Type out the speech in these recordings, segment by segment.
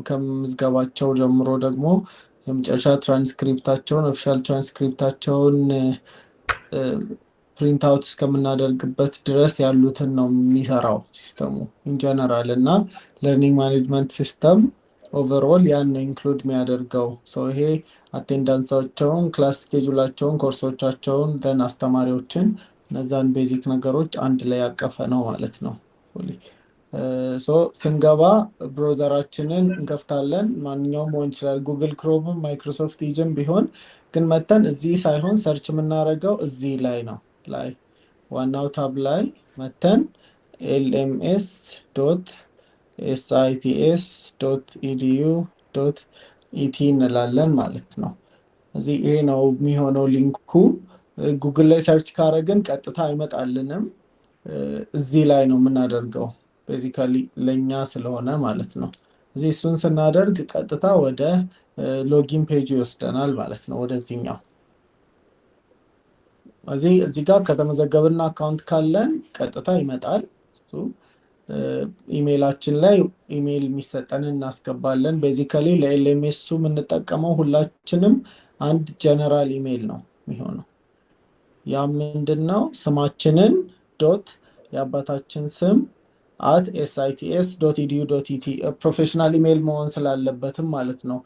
ከምዝገባቸው ጀምሮ ደግሞ የመጨረሻ ትራንስክሪፕታቸውን ኦፊሻል ትራንስክሪፕታቸውን ፕሪንት አውት እስከምናደርግበት ድረስ ያሉትን ነው የሚሰራው ሲስተሙ ኢንጀነራል እና ለርኒንግ ማኔጅመንት ሲስተም ኦቨርኦል ያን ኢንክሉድ የሚያደርገው ሰው ይሄ አቴንዳንሳቸውን፣ ክላስ ስኬጁላቸውን፣ ኮርሶቻቸውን ደን አስተማሪዎችን እነዛን ቤዚክ ነገሮች አንድ ላይ ያቀፈ ነው ማለት ነው። ስንገባ ብሮዘራችንን እንከፍታለን። ማንኛውም መሆን ይችላል፣ ጉግል ክሮምም ማይክሮሶፍት ኢጅም ቢሆን ግን መተን እዚህ ሳይሆን ሰርች የምናደርገው እዚህ ላይ ነው። ላይ ዋናው ታብ ላይ መተን lms.sits.edu.et እንላለን ማለት ነው። እዚህ ይሄ ነው የሚሆነው ሊንኩ። ጉግል ላይ ሰርች ካረግን ቀጥታ አይመጣልንም። እዚህ ላይ ነው የምናደርገው ቤዚካሊ ለኛ ስለሆነ ማለት ነው። እዚህ እሱን ስናደርግ ቀጥታ ወደ ሎጊን ፔጅ ይወስደናል ማለት ነው። ወደዚህኛው እዚህ ጋር ከተመዘገብና አካውንት ካለን ቀጥታ ይመጣል። እሱ ኢሜይላችን ላይ ኢሜይል የሚሰጠንን እናስገባለን። ቤዚካሊ ለኤልኤምኤሱ የምንጠቀመው ሁላችንም አንድ ጀነራል ኢሜይል ነው የሚሆነው። ያ ምንድነው? ስማችንን ዶት የአባታችን ስም @sits.edu.et ፕሮፌሽናል ኢሜይል መሆን ስላለበትም ማለት ነው።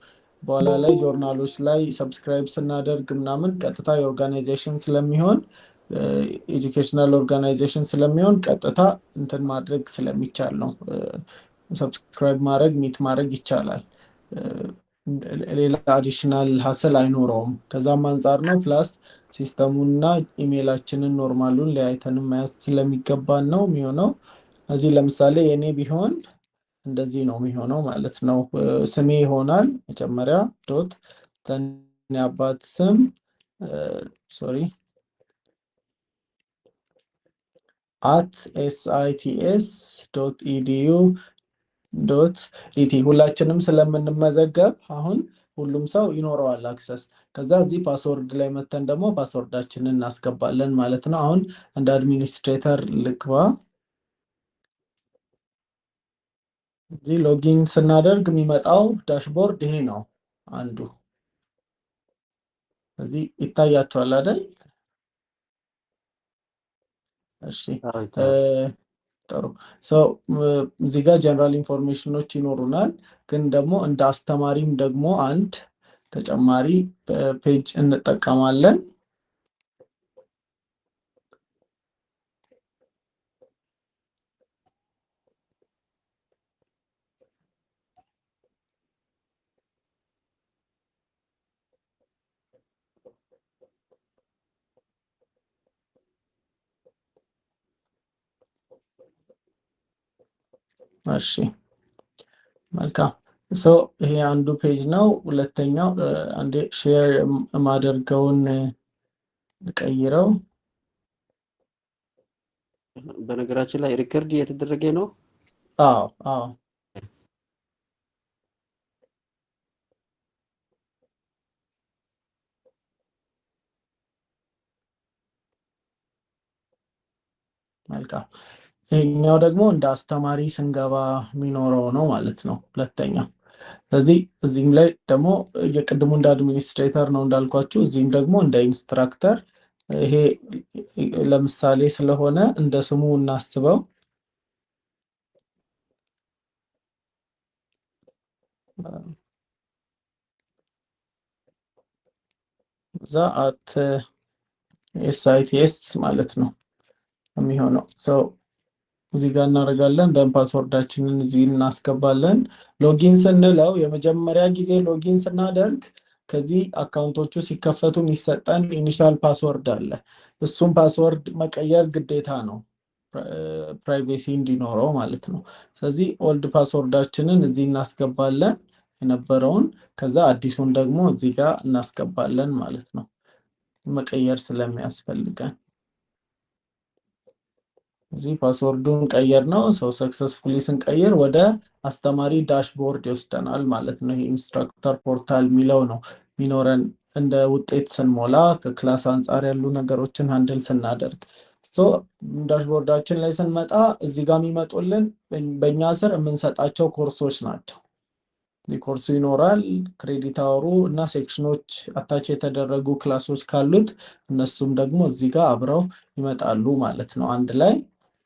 በኋላ ላይ ጆርናሎች ላይ ሰብስክራይብ ስናደርግ ምናምን ቀጥታ የኦርጋናይዜሽን ስለሚሆን ኤጁኬሽናል ኦርጋናይዜሽን ስለሚሆን ቀጥታ እንትን ማድረግ ስለሚቻል ነው። ሰብስክራይብ ማድረግ ሚት ማድረግ ይቻላል። ሌላ አዲሽናል ሀሰል አይኖረውም። ከዛም አንጻር ነው። ፕላስ ሲስተሙና ኢሜይላችንን ኖርማሉን ለያይተንም መያዝ ስለሚገባን ነው የሚሆነው። እዚህ ለምሳሌ የኔ ቢሆን እንደዚህ ነው የሚሆነው ማለት ነው። ስሜ ይሆናል መጀመሪያ ዶት አባት ስም @sits.edu.et ሁላችንም ስለምንመዘገብ አሁን ሁሉም ሰው ይኖረዋል አክሰስ። ከዛ እዚህ ፓስወርድ ላይ መተን ደግሞ ፓስወርዳችንን እናስገባለን ማለት ነው። አሁን እንደ አድሚኒስትሬተር ልግባ። እዚህ ሎጊን ስናደርግ የሚመጣው ዳሽቦርድ ይሄ ነው አንዱ። እዚህ ይታያችኋል አይደል? እሺ ጥሩ። እዚህ ጋር ጀነራል ኢንፎርሜሽኖች ይኖሩናል። ግን ደግሞ እንደ አስተማሪም ደግሞ አንድ ተጨማሪ ፔጅ እንጠቀማለን። እሺ መልካም። ይሄ አንዱ ፔጅ ነው። ሁለተኛው አንዴ ሼር ማደርገውን ቀይረው። በነገራችን ላይ ሪከርድ እየተደረገ ነው። አዎ መልካም። ይሄኛው ደግሞ እንደ አስተማሪ ስንገባ የሚኖረው ነው ማለት ነው ሁለተኛው። ስለዚህ እዚህም ላይ ደግሞ የቅድሙ እንደ አድሚኒስትሬተር ነው እንዳልኳችሁ፣ እዚህም ደግሞ እንደ ኢንስትራክተር። ይሄ ለምሳሌ ስለሆነ እንደ ስሙ እናስበው። እዛ @sits ማለት ነው የሚሆነው። እዚህ ጋር እናደርጋለን። ደን ፓስወርዳችንን እዚህ እናስገባለን። ሎጊን ስንለው የመጀመሪያ ጊዜ ሎጊን ስናደርግ ከዚህ አካውንቶቹ ሲከፈቱ የሚሰጠን ኢኒሻል ፓስወርድ አለ። እሱም ፓስወርድ መቀየር ግዴታ ነው፣ ፕራይቬሲ እንዲኖረው ማለት ነው። ስለዚህ ኦልድ ፓስወርዳችንን እዚህ እናስገባለን የነበረውን፣ ከዛ አዲሱን ደግሞ እዚህ ጋር እናስገባለን ማለት ነው መቀየር ስለሚያስፈልገን። እዚህ ፓስወርዱን ቀየር ነው። ሰክሰስፉሊ ስንቀይር ወደ አስተማሪ ዳሽቦርድ ይወስደናል ማለት ነው። ይሄ ኢንስትራክተር ፖርታል የሚለው ነው ሚኖረን እንደ ውጤት ስንሞላ ከክላስ አንጻር ያሉ ነገሮችን ሃንድል ስናደርግ። ዳሽቦርዳችን ላይ ስንመጣ እዚህ ጋር የሚመጡልን በእኛ ስር የምንሰጣቸው ኮርሶች ናቸው። የኮርሱ ይኖራል። ክሬዲት አወሩ እና ሴክሽኖች አታች የተደረጉ ክላሶች ካሉት እነሱም ደግሞ እዚህ ጋር አብረው ይመጣሉ ማለት ነው አንድ ላይ።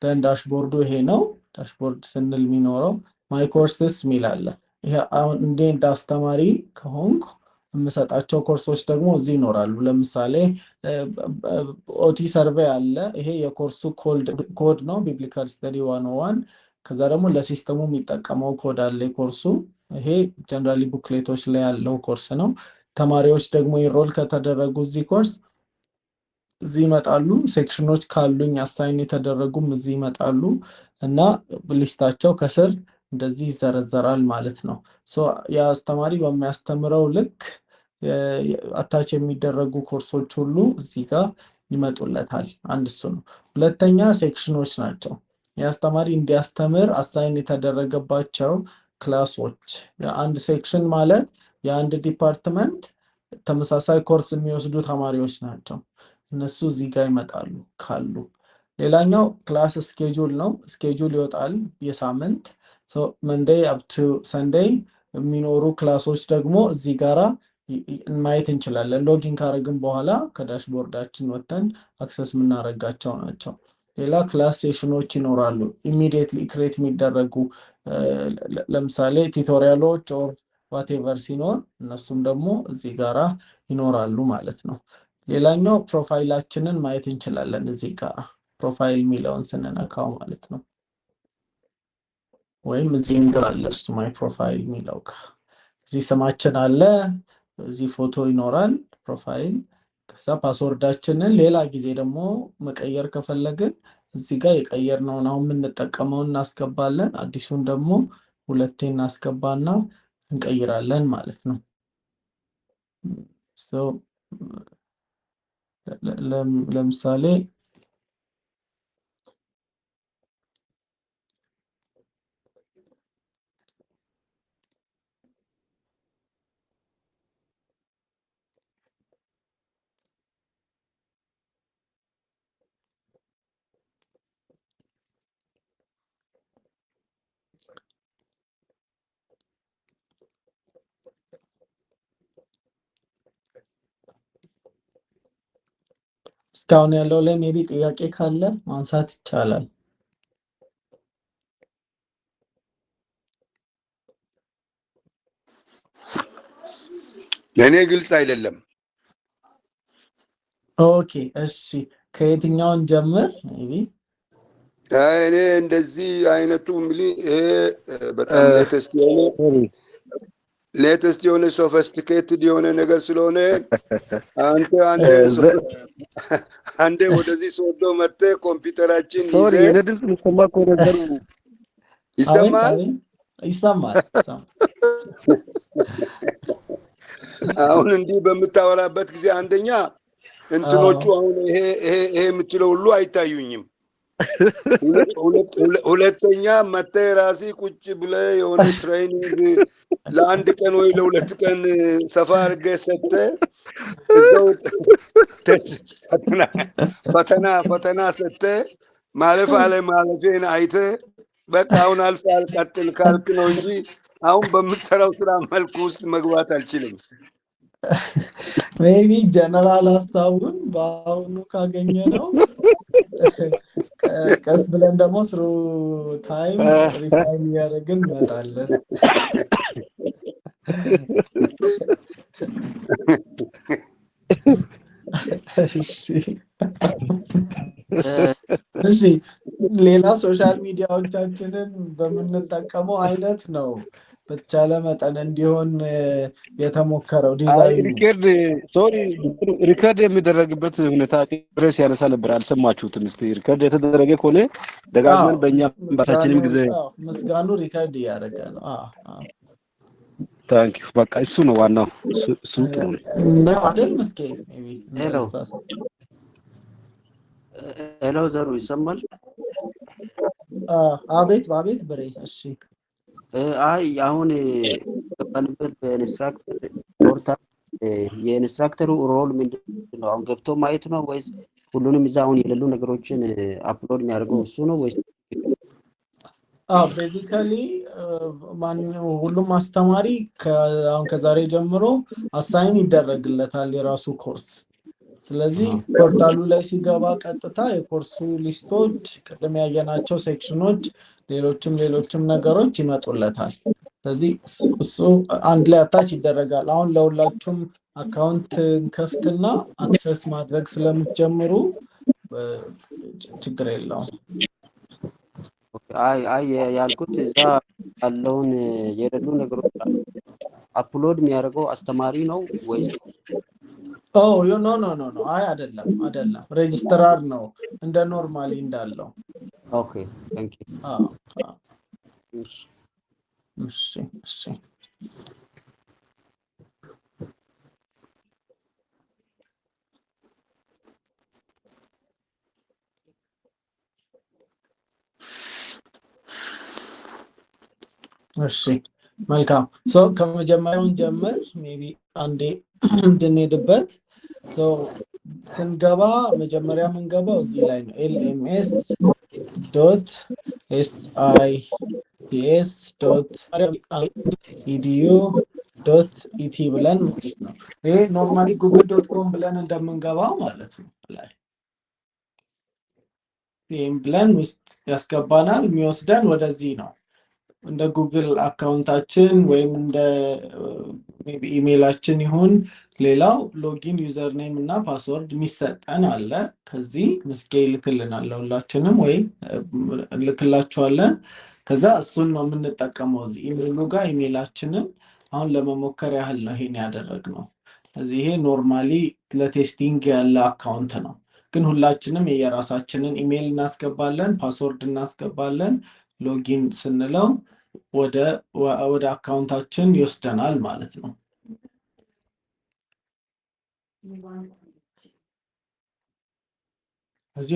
ደን ዳሽቦርዱ ይሄ ነው። ዳሽቦርድ ስንል የሚኖረው ማይ ኮርስስ የሚል አለ። ይሄ አሁን እንዴ እንደ አስተማሪ ከሆንኩ የምሰጣቸው ኮርሶች ደግሞ እዚህ ይኖራሉ። ለምሳሌ ኦቲ ሰርቬይ አለ። ይሄ የኮርሱ ኮድ ነው፣ ቢብሊካል ስተዲ 101። ከዛ ደግሞ ለሲስተሙ የሚጠቀመው ኮድ አለ የኮርሱ። ይሄ ጀነራሊ ቡክሌቶች ላይ ያለው ኮርስ ነው። ተማሪዎች ደግሞ ኢንሮል ከተደረጉ እዚህ ኮርስ እዚህ ይመጣሉ። ሴክሽኖች ካሉኝ አሳይን የተደረጉም እዚህ ይመጣሉ እና ሊስታቸው ከስር እንደዚህ ይዘረዘራል ማለት ነው። የአስተማሪ በሚያስተምረው ልክ አታች የሚደረጉ ኮርሶች ሁሉ እዚህ ጋር ይመጡለታል። አንድ እሱ ነው። ሁለተኛ ሴክሽኖች ናቸው። የአስተማሪ እንዲያስተምር አሳይን የተደረገባቸው ክላሶች። የአንድ ሴክሽን ማለት የአንድ ዲፓርትመንት ተመሳሳይ ኮርስ የሚወስዱ ተማሪዎች ናቸው። እነሱ እዚህ ጋር ይመጣሉ ካሉ። ሌላኛው ክላስ ስኬጁል ነው። ስኬጁል ይወጣል የሳምንት መንዴይ አፕቱ ሰንዴይ የሚኖሩ ክላሶች ደግሞ እዚህ ጋራ ማየት እንችላለን። ሎጊን ካረግን በኋላ ከዳሽቦርዳችን ወጥተን አክሰስ የምናደርጋቸው ናቸው። ሌላ ክላስ ሴሽኖች ይኖራሉ ኢሚዲየትሊ ክሬት የሚደረጉ ለምሳሌ ቱቶሪያሎች ኦር ዋቴቨር ሲኖር እነሱም ደግሞ እዚህ ጋራ ይኖራሉ ማለት ነው። ሌላኛው ፕሮፋይላችንን ማየት እንችላለን። እዚህ ጋራ ፕሮፋይል የሚለውን ስንነካው ማለት ነው። ወይም እዚህ ጋር አለ እሱ ማይ ፕሮፋይል የሚለው ጋር እዚህ ስማችን አለ፣ እዚህ ፎቶ ይኖራል ፕሮፋይል። ከዛ ፓስወርዳችንን ሌላ ጊዜ ደግሞ መቀየር ከፈለግን እዚህ ጋር የቀየርነውን አሁን የምንጠቀመውን እናስገባለን። አዲሱን ደግሞ ሁለቴ እናስገባና እንቀይራለን ማለት ነው። ለምሳሌ እስካሁን ያለው ላይ ሜቢ ጥያቄ ካለ ማንሳት ይቻላል። ለእኔ ግልጽ አይደለም። ኦኬ እሺ፣ ከየትኛውን ጀምር? ሜቢ እኔ እንደዚህ አይነቱ እንግዲህ በጣም ሌተስት የሆነ ሶፊስቲኬትድ የሆነ ነገር ስለሆነ አንዴ ወደዚህ ሶዶ መጥተህ ኮምፒውተራችን ይዘህ የኔ ድምፅ የሚሰማ ከሆነ ይሰማል? ይሰማል። አሁን እንዲህ በምታወራበት ጊዜ አንደኛ እንትኖቹ አሁን ይሄ የምትለው ሁሉ አይታዩኝም። ሁለተኛ መተህ ራስህ ቁጭ ብለህ የሆነ ትሬኒንግ ለአንድ ቀን ወይ ለሁለት ቀን ሰፋ አድርገህ ሰጥተህ እዛው ፈተና ሰጥተህ ማለፍ አለማለፌን አይተህ በቃ አሁን አልፈሃል ቀጥል ካልክ ነው እንጂ አሁን በምትሰራው ስራ መልኩ ውስጥ መግባት አልችልም። ሜቢ ጀነራል ሀሳቡን በአሁኑ ካገኘ ነው ቀስ ብለን ደግሞ ስሩ ታይም ሪፋይን እያደረግን እንመጣለን። እሺ ሌላ ሶሻል ሚዲያዎቻችንን በምንጠቀመው አይነት ነው በተቻለ መጠን እንዲሆን የተሞከረው ዲዛይኑ። ሪከርድ የሚደረግበት ሁኔታ ድረስ ያነሳ ነበር። አልሰማችሁትም? እስኪ ሪከርድ የተደረገ ከሆነ ደጋግመን በእኛ ባታችንም ጊዜ ምስጋኑ ሪከርድ እያደረገ ነው። ታንኪ በቃ እሱ ነው ዋናው። እሱ ጥሩ ነው አይደል? ምስኪ ሄሎ ዘሩ ይሰማል? አቤት አቤት ብሬ። እሺ አይ አሁን ገባንበት በኢንስትራክተር ፖርታል የኢንስትራክተሩ ሮል ምንድን ነው? አሁን ገብቶ ማየት ነው ወይስ ሁሉንም እዛ አሁን የሌሉ ነገሮችን አፕሎድ የሚያደርገው እሱ ነው ወይስ? ቤዚካሊ ሁሉም አስተማሪ አሁን ከዛሬ ጀምሮ አሳይን ይደረግለታል የራሱ ኮርስ። ስለዚህ ፖርታሉ ላይ ሲገባ ቀጥታ የኮርሱ ሊስቶች፣ ቅድም ያየናቸው ሴክሽኖች፣ ሌሎችም ነገሮች ይመጡለታል። ስለዚህ እሱ አንድ ላይ አታች ይደረጋል። አሁን ለሁላችሁም አካውንት ከፍትና አክሰስ ማድረግ ስለምትጀምሩ ችግር የለውም። አይ ያልኩት እዛ ያለውን የሌሉ ነገሮች አፕሎድ የሚያደርገው አስተማሪ ነው ወይስ? ኖ አይ አይደለም፣ ሬጅስትራር ነው እንደ ኖርማሊ እንዳለው። ኦኬ ታንክ ዩ። እሺ እሺ መልካም። ከመጀመሪያውን ጀምር ሜቢ አንዴ እንድንሄድበት። ስንገባ መጀመሪያ የምንገባው እዚህ ላይ ነው። lms.sits.edu.et ብለን ነው። ይሄ ኖርማሊ google.com ብለን እንደምንገባው ማለት ነው። ይሄን ብለን ውስጥ ያስገባናል። የሚወስደን ወደዚህ ነው። እንደ ጉግል አካውንታችን ወይም እንደ ኢሜይላችን ይሁን ሌላው ሎጊን ዩዘር ኔም እና ፓስወርድ የሚሰጠን አለ። ከዚህ ምስጌ ይልክልናል ለሁላችንም ወይ እንልክላችኋለን። ከዛ እሱን ነው የምንጠቀመው። እዚህ ኢሜይሉ ጋር ኢሜይላችንን አሁን ለመሞከር ያህል ነው ይሄን ያደረግነው። ስለዚህ ይሄ ኖርማሊ ለቴስቲንግ ያለ አካውንት ነው። ግን ሁላችንም የየራሳችንን ኢሜይል እናስገባለን፣ ፓስወርድ እናስገባለን። ሎጊን ስንለው ወደ አካውንታችን ይወስደናል ማለት ነው።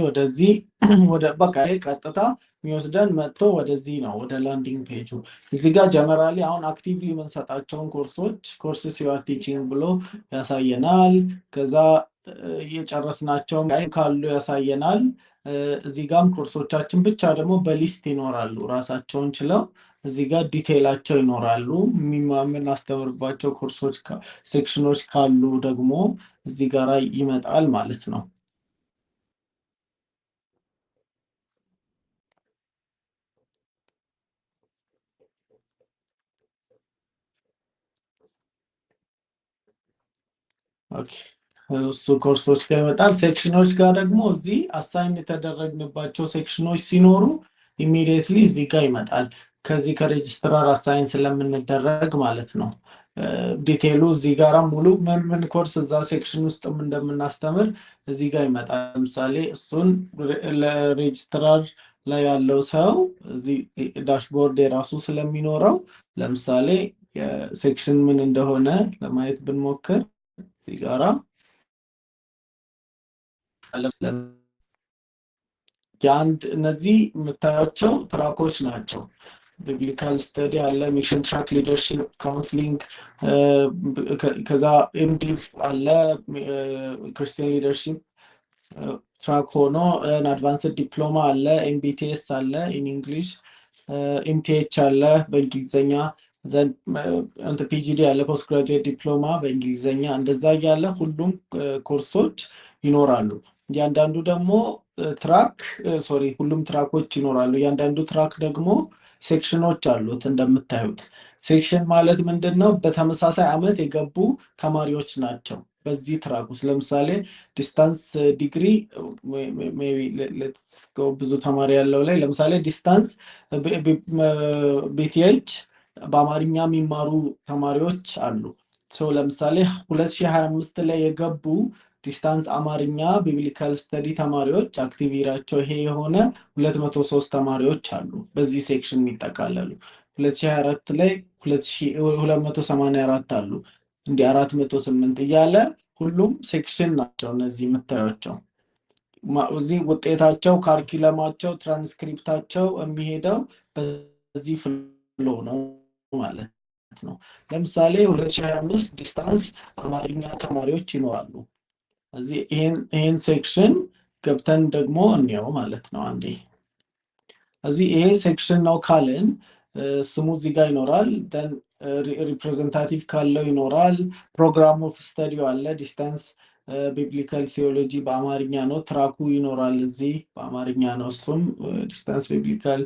ወደዚህ በቃ ቀጥታ የሚወስደን መጥቶ ወደዚህ ነው፣ ወደ ላንዲንግ ፔጁ። እዚህ ጋር ጀነራሊ አሁን አክቲቭሊ የምንሰጣቸውን ኮርስስ ዩ አር ቲቺንግ ብሎ ያሳየናል። ከዛ የጨረስናቸው ካሉ ያሳየናል። እዚህ ጋርም ኮርሶቻችን ብቻ ደግሞ በሊስት ይኖራሉ ራሳቸውን ችለው። እዚህ ጋር ዲቴይላቸው ይኖራሉ። የምናስተምርባቸው ኮርሶች ሴክሽኖች ካሉ ደግሞ እዚህ ጋር ይመጣል ማለት ነው። እሱ ኮርሶች ጋር ይመጣል። ሴክሽኖች ጋር ደግሞ እዚህ አሳይን የተደረግንባቸው ሴክሽኖች ሲኖሩ ኢሚዲየትሊ እዚህ ጋር ይመጣል። ከዚህ ከሬጅስትራር አሳይን ስለምንደረግ ማለት ነው። ዲቴይሉ እዚህ ጋር ሙሉ ምን ኮርስ እዛ ሴክሽን ውስጥ እንደምናስተምር እዚህ ጋር ይመጣል። ለምሳሌ እሱን ለሬጅስትራር ላይ ያለው ሰው እዚህ ዳሽቦርድ የራሱ ስለሚኖረው ለምሳሌ የሴክሽን ምን እንደሆነ ለማየት ብንሞክር እዚህ ጋራ እነዚህ የምታያቸው ትራኮች ናቸው። ቢብሊካል ስተዲ አለ፣ ሚሽን ትራክ፣ ሊደርሺፕ፣ ካውንስሊንግ፣ ከዛ ኤምዲቭ አለ፣ ክርስቲያን ሊደርሺፕ ትራክ ሆኖ አድቫንስድ ዲፕሎማ አለ፣ ኤምቢቲኤስ አለ ኢን እንግሊሽ፣ ኤምቲኤች አለ በእንግሊዝኛ፣ ፒጂዲ አለ ፖስት ግራጁዌት ዲፕሎማ በእንግሊዝኛ። እንደዛ እያለ ሁሉም ኮርሶች ይኖራሉ። እያንዳንዱ ደግሞ ሁሉም ትራኮች ይኖራሉ። እያንዳንዱ ትራክ ደግሞ ሴክሽኖች አሉት። እንደምታዩት ሴክሽን ማለት ምንድን ነው? በተመሳሳይ ዓመት የገቡ ተማሪዎች ናቸው በዚህ ትራክ ውስጥ። ለምሳሌ ዲስታንስ ዲግሪ ብዙ ተማሪ ያለው ላይ ለምሳሌ ዲስታንስ ቢቲኤች በአማርኛ የሚማሩ ተማሪዎች አሉ። ለምሳሌ 2025 ላይ የገቡ ዲስታንስ አማርኛ ቢብሊካል ስተዲ ተማሪዎች አክቲቭ ይራቸው ይሄ የሆነ 203 ተማሪዎች አሉ በዚህ ሴክሽን የሚጠቃለሉ። 2024 ላይ 284 አሉ፣ እንዲህ 408 እያለ ሁሉም ሴክሽን ናቸው እነዚህ የምታዩቸው። እዚህ ውጤታቸው፣ ካርኪለማቸው፣ ትራንስክሪፕታቸው የሚሄደው በዚህ ፍሎ ነው ማለት ነው። ለምሳሌ 2025 ዲስታንስ አማርኛ ተማሪዎች ይኖራሉ። እዚህ ይሄን ሴክሽን ገብተን ደግሞ እንየው ማለት ነው። አንዴ እዚህ ይሄ ሴክሽን ነው ካልን ስሙ እዚህ ጋር ይኖራል። ደን ሪፕሬዘንታቲቭ ካለው ይኖራል። ፕሮግራም ኦፍ ስተዲው አለ። ዲስታንስ ቢብሊካል ቴዎሎጂ በአማርኛ ነው። ትራኩ ይኖራል እዚህ በአማርኛ ነው። እሱም ዲስታንስ ቢብሊካል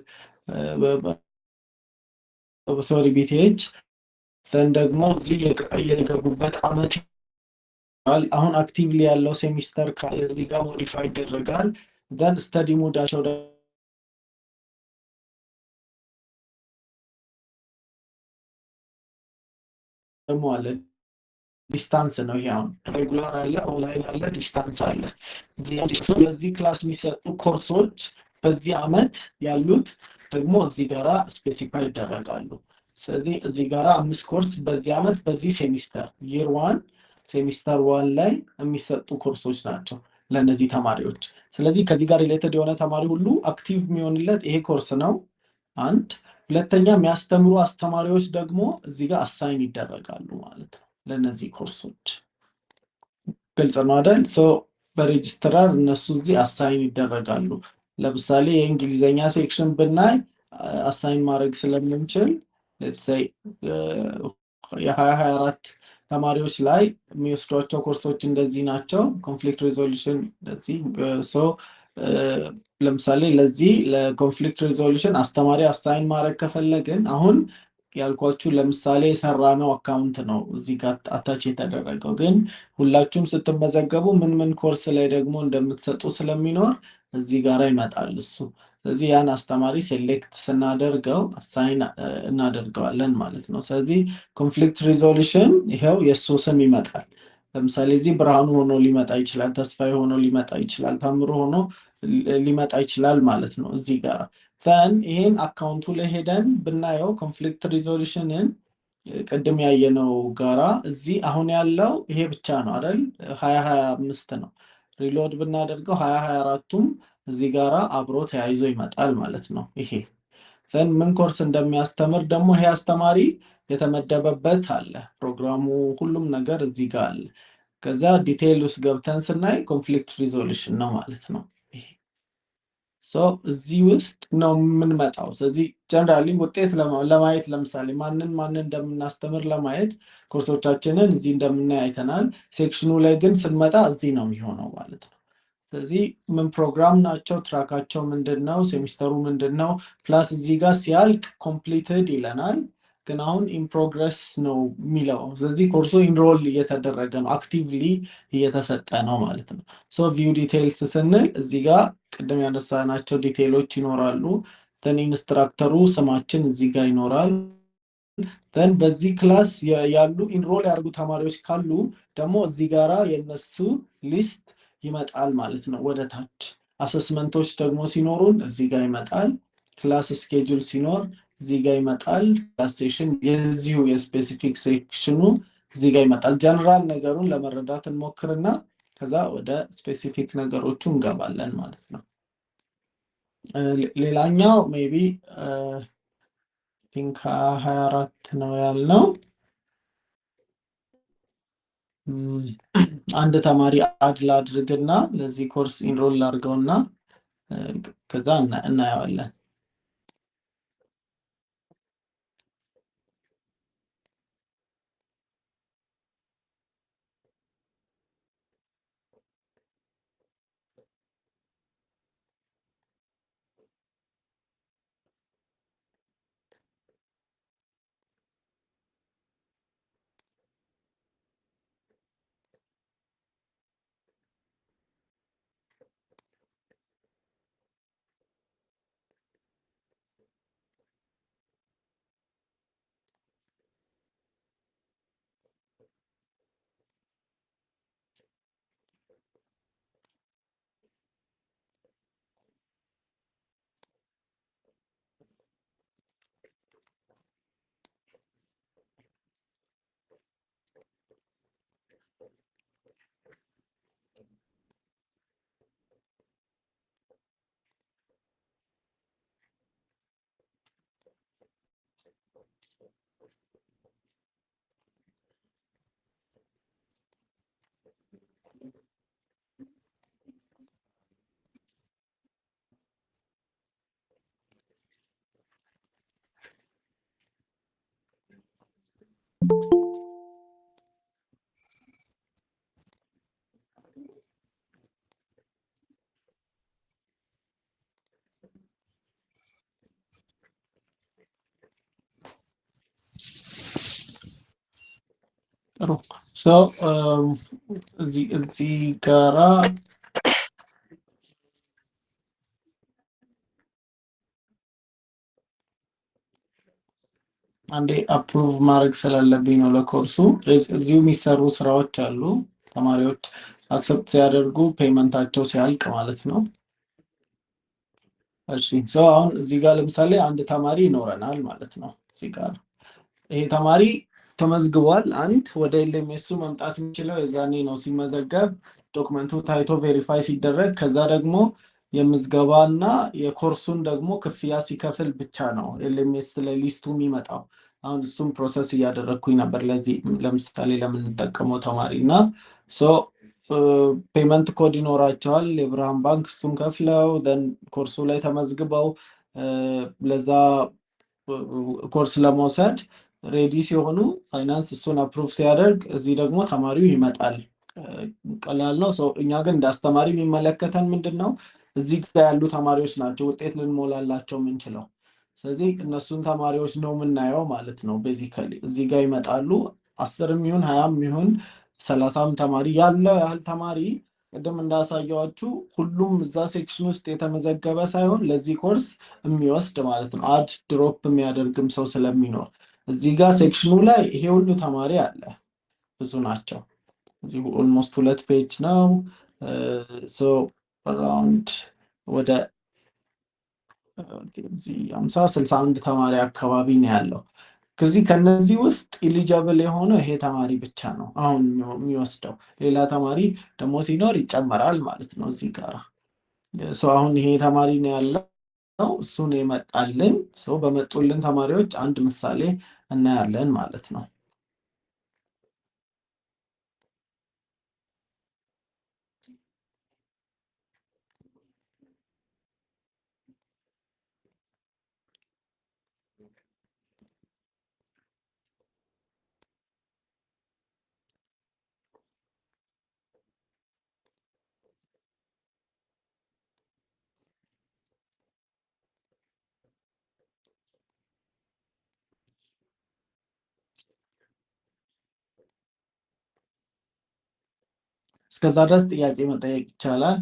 ሶሪ ቢቲኤች። ደን ደግሞ እዚህ የገቡበት አመት አሁን አክቲቭሊ ያለው ሴሚስተር እዚህ ጋር ሞዲፋይ ይደረጋል። ደን ስተዲ ሙዳቸው ደግሞ አለ። ዲስታንስ ነው ይሄ። አሁን ሬጉላር አለ፣ ኦንላይን አለ፣ ዲስታንስ አለ። በዚህ ክላስ የሚሰጡ ኮርሶች በዚህ አመት ያሉት ደግሞ እዚህ ጋራ ስፔሲፋይ ይደረጋሉ። ስለዚህ እዚህ ጋራ 5 ኮርስ በዚህ አመት በዚህ ሴሚስተር ይር 1 ሴሚስተር 1 ላይ የሚሰጡ ኮርሶች ናቸው ለነዚህ ተማሪዎች። ስለዚህ ከዚህ ጋር ሪሌትድ የሆነ ተማሪ ሁሉ አክቲቭ የሚሆንለት ይሄ ኮርስ ነው። አንድ ሁለተኛ የሚያስተምሩ አስተማሪዎች ደግሞ እዚህ ጋር አሳይን ይደረጋሉ ማለት ነው ለነዚህ ኮርሶች። ግልጽ ነው አይደል? ሶ በሬጅስትራር እነሱ እዚህ አሳይን ይደረጋሉ። ለምሳሌ የእንግሊዘኛ ሴክሽን ብናይ አሳይን ማድረግ ስለምንችል ሌትስ ሴይ የ2024 ተማሪዎች ላይ የሚወስዷቸው ኮርሶች እንደዚህ ናቸው። ኮንፍሊክት ሪዞሉሽን እንደዚህ ለምሳሌ ለዚህ ለኮንፍሊክት ሪዞሉሽን አስተማሪ አሳይን ማድረግ ከፈለግን አሁን ያልኳችሁ ለምሳሌ የሰራነው አካውንት ነው እዚህ ጋር አታች የተደረገው። ግን ሁላችሁም ስትመዘገቡ ምን ኮርስ ላይ ደግሞ እንደምትሰጡ ስለሚኖር እዚህ ጋር ይመጣል እሱ። ስለዚህ ያን አስተማሪ ሴሌክት ስናደርገው አሳይን እናደርገዋለን ማለት ነው። ስለዚህ ኮንፍሊክት ሪዞሉሽን ይሄው የእሱ ስም ይመጣል። ለምሳሌ እዚህ ብርሃኑ ሆኖ ሊመጣ ይችላል፣ ተስፋዬ ሆኖ ሊመጣ ይችላል፣ ታምሮ ሆኖ ሊመጣ ይችላል ማለት ነው እዚህ ጋር። ይሄን አካውንቱ ላይ ሄደን ብናየው ኮንፍሊክት ሪዞሉሽንን ቅድም ያየነው ጋራ እዚህ አሁን ያለው ይሄ ብቻ ነው አይደል? 2025 ነው። ሪሎድ ብናደርገው 2024ቱም እዚህ ጋራ አብሮ ተያይዞ ይመጣል ማለት ነው። ይሄ ምን ኮርስ እንደሚያስተምር ደግሞ ይሄ አስተማሪ የተመደበበት አለ። ፕሮግራሙ ሁሉም ነገር እዚህ ጋር አለ። ከዛ ዲቴይል ውስጥ ገብተን ስናይ ኮንፍሊክት ሪዞሉሽን ነው ማለት ነው። እዚህ ውስጥ ነው የምንመጣው። ስለዚህ ጀነራሊ ውጤት ለማየት ለምሳሌ ማንን እንደምናስተምር ለማየት ኮርሶቻችንን እዚህ እንደምናይ አይተናል። ሴክሽኑ ላይ ግን ስንመጣ እዚህ ነው የሚሆነው ማለት ነው። ስለዚህ ምን ፕሮግራም ናቸው፣ ትራካቸው ምንድነው፣ ሴሚስተሩ ምንድነው፣ ፕላስ እዚህ ጋር ሲያልቅ ኮምፕሊትድ ይለናል። ግን አሁን ኢን ፕሮግረስ ነው የሚለው። ስለዚህ ኮርሱ ኢንሮል እየተደረገ ነው፣ አክቲቭሊ እየተሰጠ ነው ማለት ነው። ቪው ዲቴይልስ ስንል እዚህ ጋር ቅድም ያነሳናቸው ዲቴይሎች ይኖራሉ። ኢንስትራክተሩ ስማችን እዚህ ጋር ይኖራል። በዚህ ክላስ ያሉ ኢንሮል ያደርጉ ተማሪዎች ካሉ ደግሞ እዚህ ጋራ የነሱ ሊስት ይመጣል ማለት ነው ወደ ታች። አሰስመንቶች ደግሞ ሲኖሩን እዚህ ጋር ይመጣል። ክላስ ስኬጁል ሲኖር እዚህ ጋር ይመጣል። ክላስ ሴሽን የዚሁ የስፔሲፊክ ሴክሽኑ እዚህ ጋር ይመጣል። ጀነራል ነገሩን ለመረዳት እንሞክርና ከዛ ወደ ስፔሲፊክ ነገሮቹ እንገባለን ማለት ነው። ሌላኛው ሜቢ ቲንክ 24 ነው ያልነው። አንድ ተማሪ አድ ላድርግና ለዚህ ኮርስ ኢንሮል ላድርገውና ከዛ እናየዋለን። ጥሩ እዚህ ጋራ አንዴ አፕሩቭ ማድረግ ስላለብኝ ነው ለኮርሱ። እዚሁ የሚሰሩ ስራዎች አሉ ተማሪዎች አክሰፕት ሲያደርጉ ፔመንታቸው ሲያልቅ ማለት ነው። እሺ አሁን እዚህ ጋር ለምሳሌ አንድ ተማሪ ይኖረናል ማለት ነው። እዚህ ጋር ይሄ ተማሪ ተመዝግቧል። አንድ ወደ ኤልኤምኤሱ መምጣት የሚችለው የዛኔ ነው ሲመዘገብ ዶክመንቱ ታይቶ ቬሪፋይ ሲደረግ ከዛ ደግሞ የምዝገባና የኮርሱን ደግሞ ክፍያ ሲከፍል ብቻ ነው ኤልኤምኤስ ለሊስቱ የሚመጣው። አሁን እሱም ፕሮሰስ እያደረግኩኝ ነበር ለዚህ ለምሳሌ ለምንጠቀመው ተማሪ እና ፔመንት ኮድ ይኖራቸዋል የብርሃን ባንክ እሱን ከፍለው ደን ኮርሱ ላይ ተመዝግበው ለዛ ኮርስ ለመውሰድ ሬዲ ሲሆኑ ፋይናንስ እሱን አፕሩቭ ሲያደርግ እዚህ ደግሞ ተማሪው ይመጣል። ቀላል ነው። እኛ ግን እንደ አስተማሪ የሚመለከተን ምንድን ነው እዚህ ጋር ያሉ ተማሪዎች ናቸው ውጤት ልንሞላላቸው የምንችለው። ስለዚህ እነሱን ተማሪዎች ነው የምናየው ማለት ነው። ቤዚካሊ እዚህ ጋር ይመጣሉ 10ም ይሁን 20ም ይሁን 30ም ተማሪ ያለው ያህል ተማሪ ቅድም እንዳሳየዋችሁ ሁሉም እዛ ሴክሽን ውስጥ የተመዘገበ ሳይሆን ለዚህ ኮርስ የሚወስድ ማለት ነው። አድ ድሮፕ የሚያደርግም ሰው ስለሚኖር እዚህ ጋር ሴክሽኑ ላይ ይሄ ሁሉ ተማሪ አለ። ብዙ ናቸው። እዚህ ኦልሞስት 2 ፔጅ ነው። አራውንድ ወደ እዚህ 50-61 ተማሪ አካባቢ ነው ያለው። ከዚህ ከነዚህ ውስጥ ኢሊጂብል የሆነው ይሄ ተማሪ ብቻ ነው አሁን የሚወስደው። ሌላ ተማሪ ደግሞ ሲኖር ይጨመራል ማለት ነው። እዚህ ጋር አሁን ይሄ ተማሪ ነው ያለው እሱን የመጣልን በመጡልን ተማሪዎች አንድ ምሳሌ እናያለን ማለት ነው። እስከዛ ድረስ ጥያቄ መጠየቅ ይቻላል።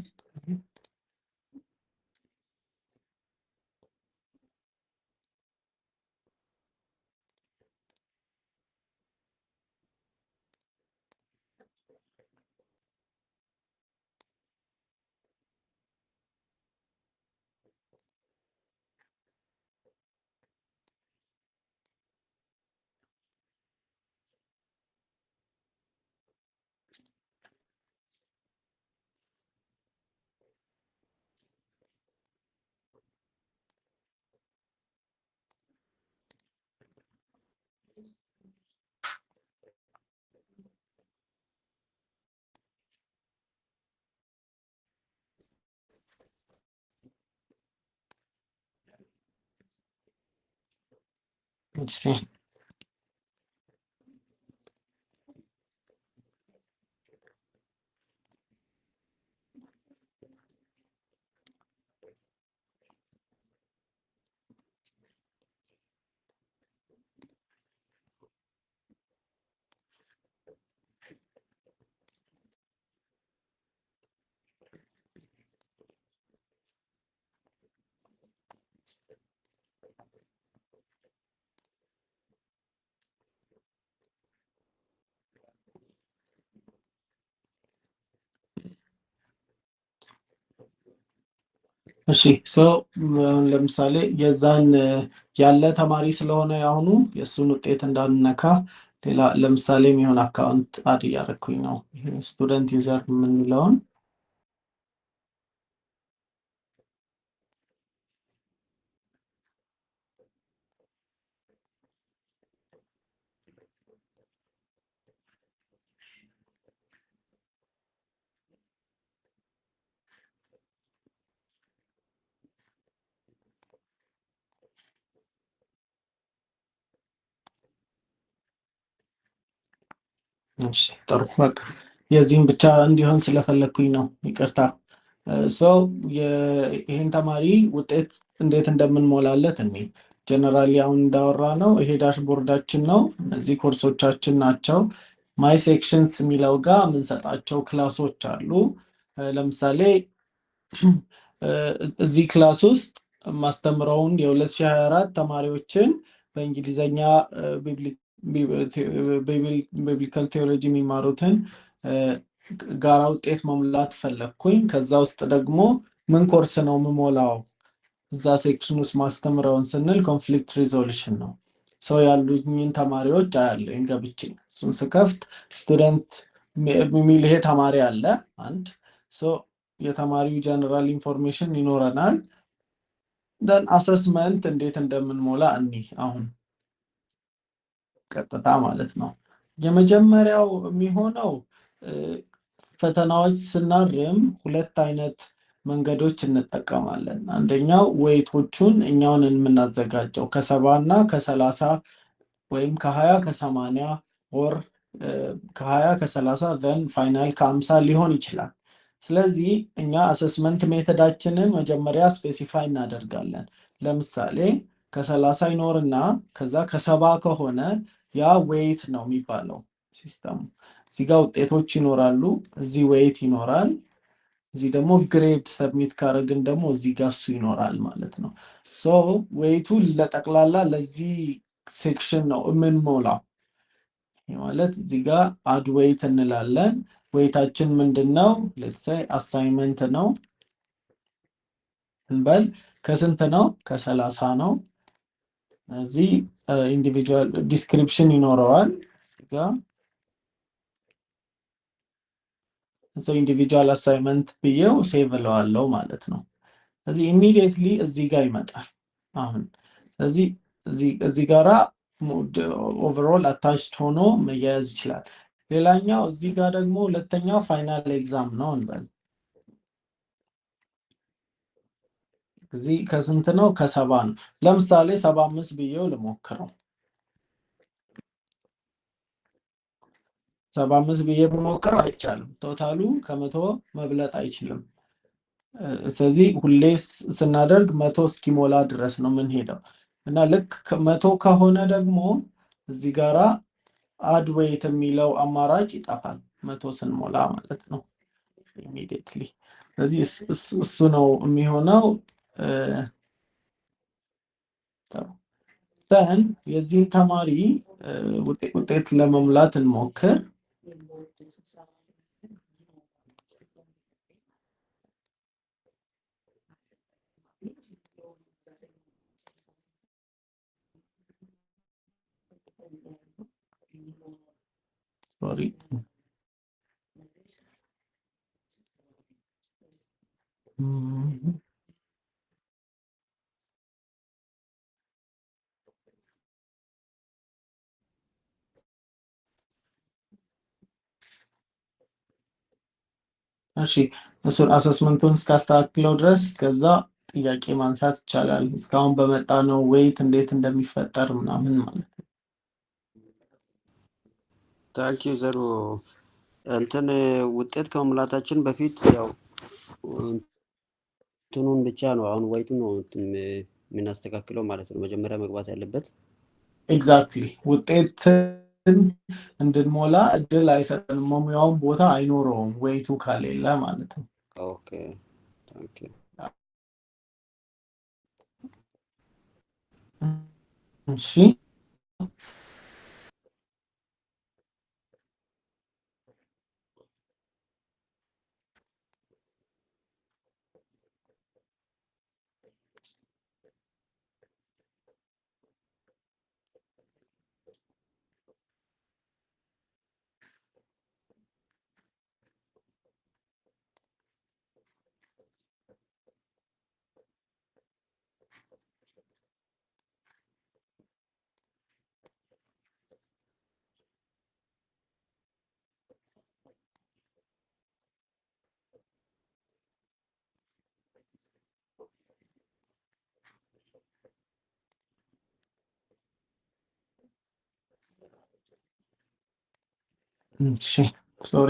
እሺ እሺ ለምሳሌ የዛን ያለ ተማሪ ስለሆነ ያሁኑ የእሱን ውጤት እንዳንነካ ሌላ ለምሳሌ የሚሆን አካውንት አድ እያደረኩኝ ነው። ስቱደንት ዩዘር የምንለውን ጥሩ በቃ የዚህም ብቻ እንዲሆን ስለፈለግኩኝ ነው ይቅርታ። ይህን ተማሪ ውጤት እንዴት እንደምንሞላለት እኔ ጀነራሊ አሁን እንዳወራ ነው ይሄ ዳሽቦርዳችን ነው። እነዚህ ኮርሶቻችን ናቸው። ማይ ሴክሽንስ የሚለው ጋር የምንሰጣቸው ክላሶች አሉ። ለምሳሌ እዚህ ክላስ ውስጥ ማስተምረውን የ2024 ተማሪዎችን በእንግሊዘኛ ቢብሊካል ቴዎሎጂ የሚማሩትን ጋራ ውጤት መሙላት ፈለግኩኝ። ከዛ ውስጥ ደግሞ ምን ኮርስ ነው የምሞላው እዛ ሴክሽን ውስጥ ማስተምረውን ስንል ኮንፍሊክት ሪዞሉሽን ነው። ሰው ያሉኝን ተማሪዎች አያለኝ ገብቼ እሱን ስከፍት ስቱደንት የሚል ይሄ ተማሪ አለ አንድ የተማሪው ጀነራል ኢንፎርሜሽን ይኖረናል። ደን አሰስመንት እንዴት እንደምንሞላ እኒህ አሁን ቀጥታ ማለት ነው። የመጀመሪያው የሚሆነው ፈተናዎች ስናርም ሁለት አይነት መንገዶች እንጠቀማለን። አንደኛው ዌይቶቹን እኛውን የምናዘጋጀው ከ70 እና ከ30 ወይም ከ20 ከ80 ወር ከ20 ከ30 ዘን ፋይናል ከ50 ሊሆን ይችላል። ስለዚህ እኛ አሰስመንት ሜተዳችንን መጀመሪያ ስፔሲፋይ እናደርጋለን። ለምሳሌ ከ30 ይኖርና ከዛ ከ70 ከሆነ ያ ዌይት ነው የሚባለው ሲስተሙ። እዚህ ጋር ውጤቶች ይኖራሉ፣ እዚህ ዌይት ይኖራል፣ እዚህ ደግሞ ግሬድ ሰብሚት ካረግን ደግሞ እዚህ ጋር እሱ ይኖራል ማለት ነው። ሶ ዌይቱ ለጠቅላላ ለዚህ ሴክሽን ነው የምንሞላው ማለት እዚህ ጋር አድ ዌይት እንላለን። ዌይታችን ምንድነው? ሌትስ ሴይ አሳይመንት ነው እንበል። ከስንት ነው? ከ30 ነው። እዚህ ኢንዲቪጁዋል ዲስክሪፕሽን ይኖረዋል እዚህ ጋር ኢንዲቪጁዋል አሳይመንት ብዬው ሴቭ እለዋለሁ ማለት ነው። ስለዚህ ኢሚዲየትሊ እዚህ ጋር ይመጣል አሁን። ስለዚህ እዚህ ጋራ ኦቨርኦል አታችድ ሆኖ መያያዝ ይችላል። ሌላኛው እዚህ ጋር ደግሞ ሁለተኛው ፋይናል ኤግዛም ነው እንበል። እዚህ ከስንት ነው? ከ70 ነው። ለምሳሌ 75 ብዬው ልሞክረው። 75 ብዬ ብሞክረው አይቻልም። ቶታሉ ከ100 መብለጥ አይችልም። ስለዚህ ሁሌ ስናደርግ 100 እስኪሞላ ድረስ ነው የምንሄደው እና ልክ 100 ከሆነ ደግሞ እዚህ ጋራ አድ ዌይት የሚለው አማራጭ ይጠፋል። 100 ስንሞላ ማለት ነው ኢሚዲየትሊ። ስለዚህ እሱ ነው የሚሆነው። ተን የዚህን ተማሪ ውጤት ለመሙላት እንሞክር። ሶሪ እሺ እሱን አሰስመንቱን እስካስተካክለው ድረስ ከዛ ጥያቄ ማንሳት ይቻላል። እስካሁን በመጣ ነው ዌይት እንዴት እንደሚፈጠር ምናምን ማለት ነው። ታንኪዩ ዘሩ። እንትን ውጤት ከመሙላታችን በፊት ያው እንትኑን ብቻ ነው አሁን ዌይቱን ነው የምናስተካክለው ማለት ነው መጀመሪያ መግባት ያለበት። ኤግዛክትሊ ውጤትን እንድንሞላ እድል አይሰጠንም። መሙያውን ቦታ አይኖረውም ዌይቱ ከሌለ ማለት ነው። ኦኬ ታንኪዩ። እሺ ሶሪ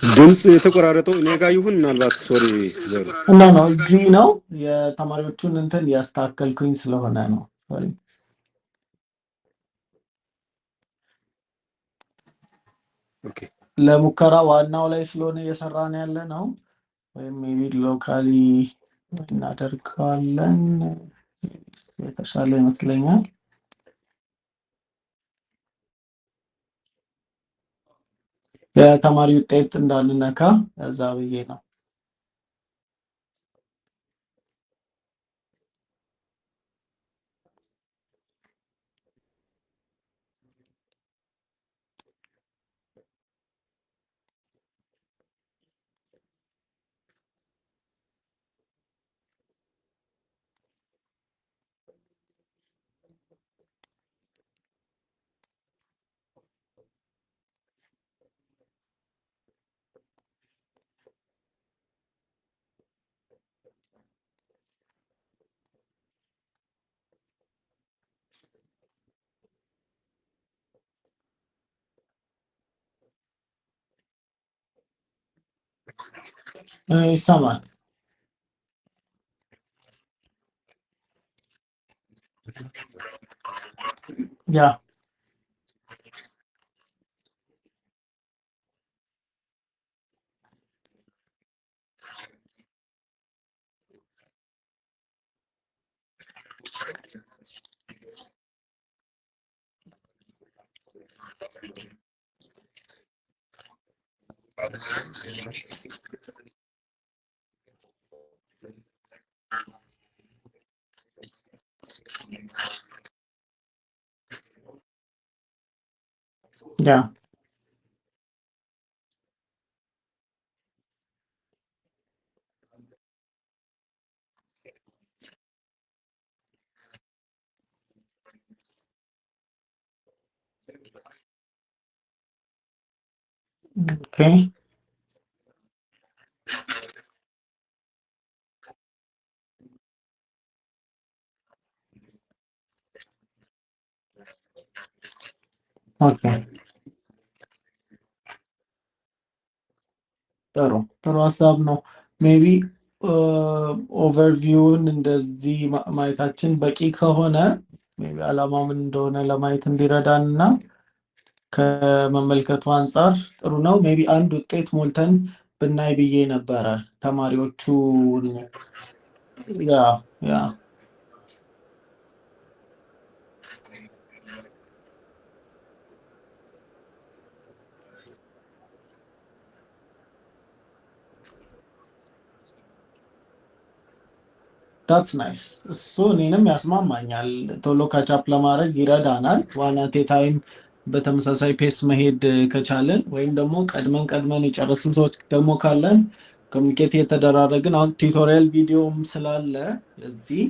ድምጽ የተቆራረጠው እኔ ጋር ይሁን ምናልባት ሶሪ ዘሩ ነው እዚህ ነው የተማሪዎቹን እንትን ያስተካከልኩኝ ስለሆነ ነው ሶሪ ኦኬ ለሙከራ ዋናው ላይ ስለሆነ እየሰራን ያለ ነው ወይም ሜቢ ሎካሊ እናደርጋለን የተሻለ ይመስለኛል የተማሪ ውጤት እንዳንነካ እዛ ብዬ ነው ይሰማል ያ ያ ኦኬ ኦኬ ጥሩ ሀሳብ ነው ሜቢ ኦቨርቪውን እንደዚህ ማየታችን በቂ ከሆነ ሜቢ አላማው ምን እንደሆነ ለማየት እንዲረዳን እና ከመመልከቱ አንፃር ጥሩ ነው ሜቢ አንድ ውጤት ሞልተን ብናይ ብዬ ነበረ ተማሪዎቹ ያ that's nice እሱ እኔንም ያስማማኛል ቶሎ ካቻፕ ለማድረግ ይረዳናል ዋናቴ ታይም በተመሳሳይ ፔስ መሄድ ከቻለን ወይም ደግሞ ቀድመን የጨረስን ሰዎች ደግሞ ካለን ኮሚኒኬት የተደራረግን አሁን ቱቶሪያል ቪዲዮም ስላለ እዚህ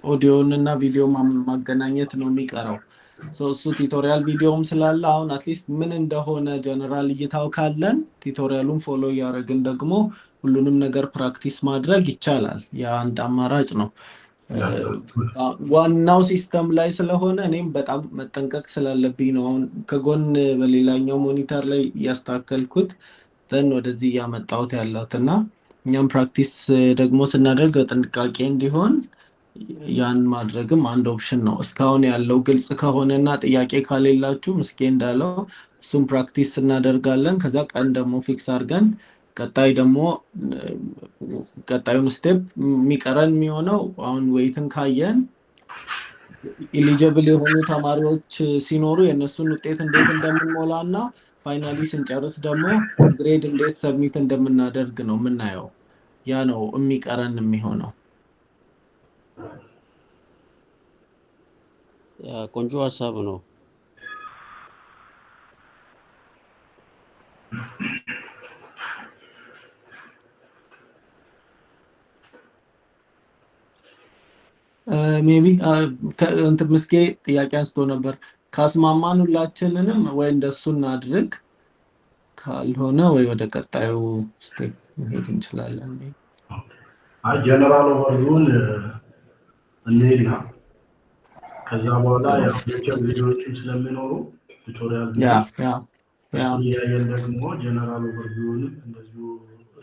ኦዲዮን እና ቪዲዮ ማገናኘት ነው የሚቀረው እሱ ቱቶሪያል ቪዲዮም ስላለ አሁን አትሊስት ምን እንደሆነ ጀነራል እይታው ካለን ቱቶሪያሉን ፎሎ እያደረግን ደግሞ ሁሉንም ነገር ፕራክቲስ ማድረግ ይቻላል የአንድ አማራጭ ነው ዋናው ሲስተም ላይ ስለሆነ እኔም በጣም መጠንቀቅ ስላለብኝ ነው አሁን ከጎን በሌላኛው ሞኒተር ላይ ያስተካከልኩት ወደዚህ ያመጣሁት ያለውትና እኛም ፕራክቲስ ደግሞ ስናደርግ በጥንቃቄ እንዲሆን ያን ማድረግም አንድ ኦፕሽን ነው እስካሁን ያለው ግልጽ ከሆነና ጥያቄ ካሌላችሁ ምስኪ እንዳለው እሱም ፕራክቲስ እናደርጋለን ከዛ ቀን ደግሞ ፊክስ አድርገን ቀጣዩን ስቴፕ የሚቀረን የሚሆነው አሁን ዌይትን ካየን ኢሊጀብል የሆኑ ተማሪዎች ሲኖሩ የእነሱን ውጤት እንዴት እንደምንሞላ እና ፋይናሊ ስንጨርስ ደግሞ ግሬድ እንዴት ሰብሚት እንደምናደርግ ነው የምናየው። ያ ነው የሚቀረን የሚሆነው። ቆንጆ ሀሳብ ነው። ሜቢ እንትን ምስጌ ጥያቄ አንስቶ ነበር። ካስማማን ሁላችንንም ወይ እንደሱ እናድርግ፣ ካልሆነ ወይ ወደ ቀጣዩ ስቴፕ መሄድ እንችላለን። ጀነራል ኦቨርቪውን እንሄድና ከዛ በኋላ ያው ቪዲዮዎችም ስለሚኖሩ ቱቶሪያል እሱን እያየን ደግሞ ጀነራል ኦቨርቪውንም እንደዚሁ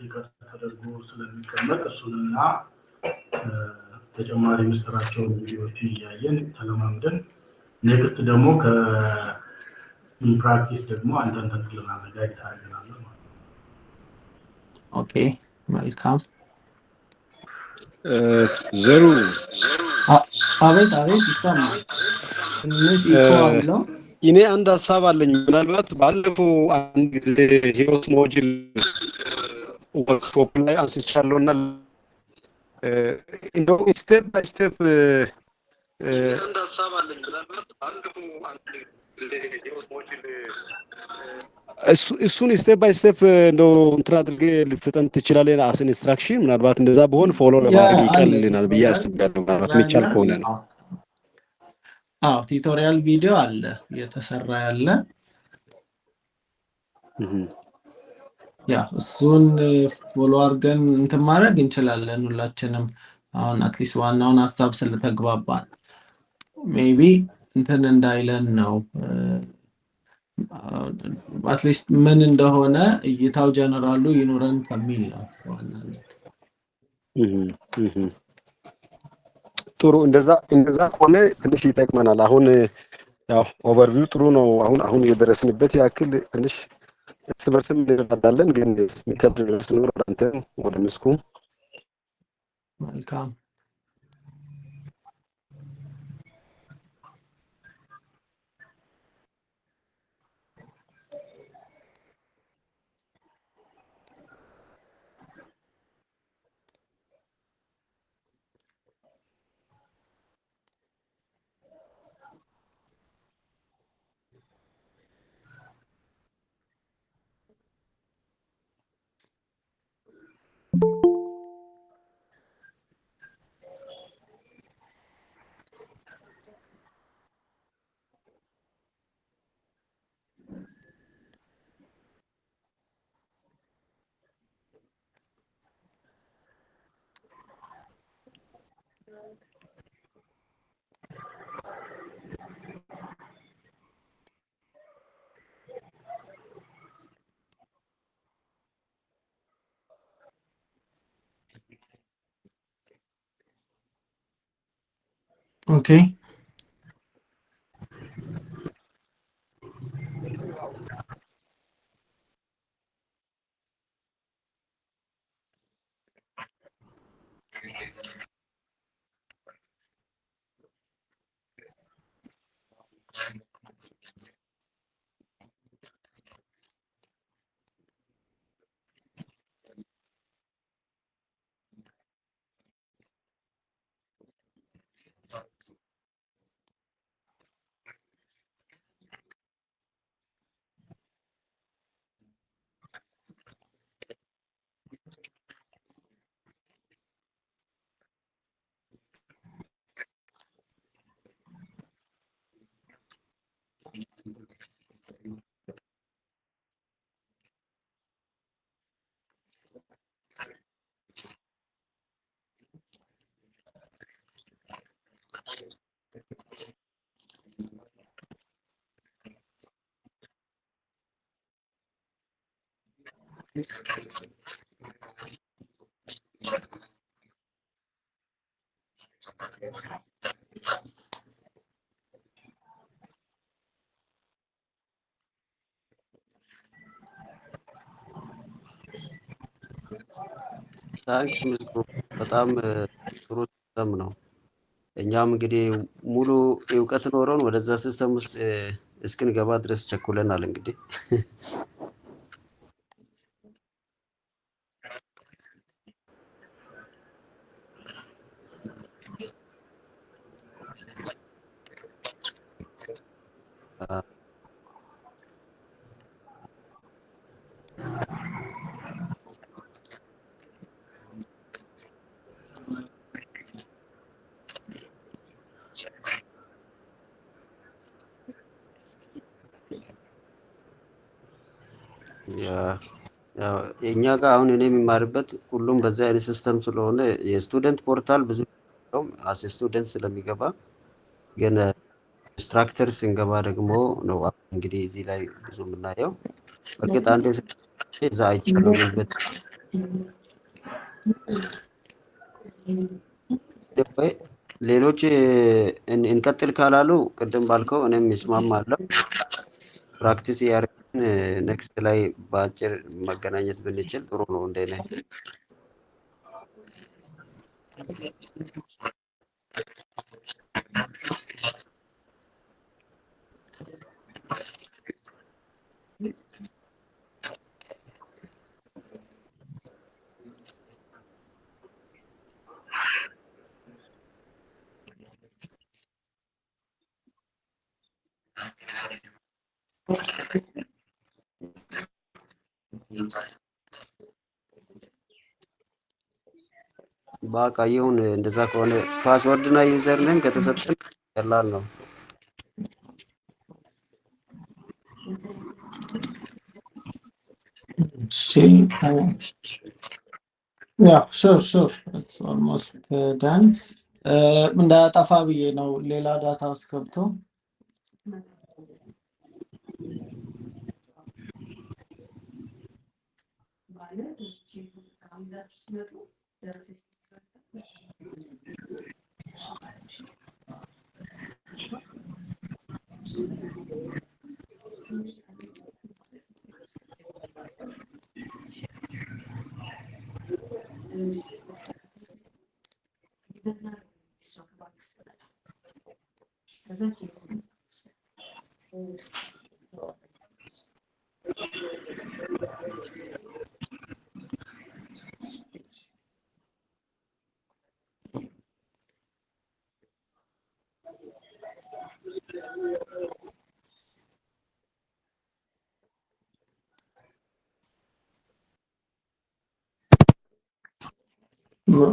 ሪከርድ ተደርጎ ስለሚቀመጥ እሱንና ተጨማሪ ምስራቸውን ቪዲዮዎችን እያየን ተለማምደን ኔክስት ደግሞ ከፕራክቲስ ደግሞ አንዳንድ ለማዘጋጅ ታደርገናለህ ማለት ነው። ኦኬ መልካም። ዘሩ አቤት ይሰማል። ትንሽ ኢኮ አለው። እኔ አንድ ሀሳብ አለኝ። ምናልባት ባለፈው አንድ ጊዜ ህይወት ሞጁል ወርክሾፕ ላይ አንስቻለሁና እንደው ስቴፕ ባይ ስቴፕ አንድ ሀሳብ አለኝ። ምናልባት ባለፈው አንድ ጊዜ ህይወት ሞጁል እሱን ስቴፕ ባይ ስቴፕ እንደው እንትን አድርገህ ልትሰጠን ትችላለህ አስ ኢንስትራክሽን። ምናልባት እንደዛ በሆን ፎሎ ለማድረግ ይቀልልናል ብዬ አስባለሁ። ምናልባት የሚቻል ከሆነ ነው። ቱቶሪያል ቪዲዮ አለ የተሰራ ያለ። እሱን ፎሎ አድርገን እንትን ማድረግ እንችላለን ሁላችንም። አሁን አትሊስት ዋናውን ሀሳብ ስለተግባባን ሜቢ እንትን እንዳይለን ነው። አትሊስት ምን እንደሆነ እይታው ጀነራሉ ይኖረን ከሚል ነው ዋናነት። ጥሩ፣ እንደዛ ከሆነ ትንሽ ይጠቅመናል። አሁን ያው ኦቨርቪው ጥሩ ነው። አሁን የደረስንበት ያክል ትንሽ እርስ በርስም እንረዳዳለን። ግን የሚከብድ ነገር ሲኖር ወደ አንተ ወደ ምስኩ መልካም። Okay. ታንክ ምስጉ በጣም ጥሩ ሲስተም ነው። እኛም እንግዲህ ሙሉ እውቀት ኖሮን ወደዛ ሲስተም ውስጥ እስክንገባ ድረስ ቸኩለናል። እንግዲህ እኛ ጋር አሁን እኔ የሚማርበት ሁሉም በዛ አይነት ሲስተም ስለሆነ የስቱደንት ፖርታል ብዙ አስ ስቱደንት ስለሚገባ ግን ኢንስትራክተር ስንገባ ደግሞ ነው እንግዲህ እዚህ ላይ ብዙ የምናየው። በእርግጥ አንድ እዛ አይቻለሁ ግን ሌሎች እንቀጥል ካላሉ ቅድም ባልከው እኔም እስማማለሁ። ፕራክቲስ ያደርግን ኔክስት ላይ በአጭር መገናኘት ብንችል ጥሩ ነው እንደኔ። በቃ ይሁን እንደዛ ከሆነ ፓስወርድ እና ዩዘር ኔም ከተሰጠን ቀላል ነው። Yeah, sure, sure. It's almost done. እንዳጠፋ ብዬ ነው ሌላ ዳታ ውስጥ ገብቶ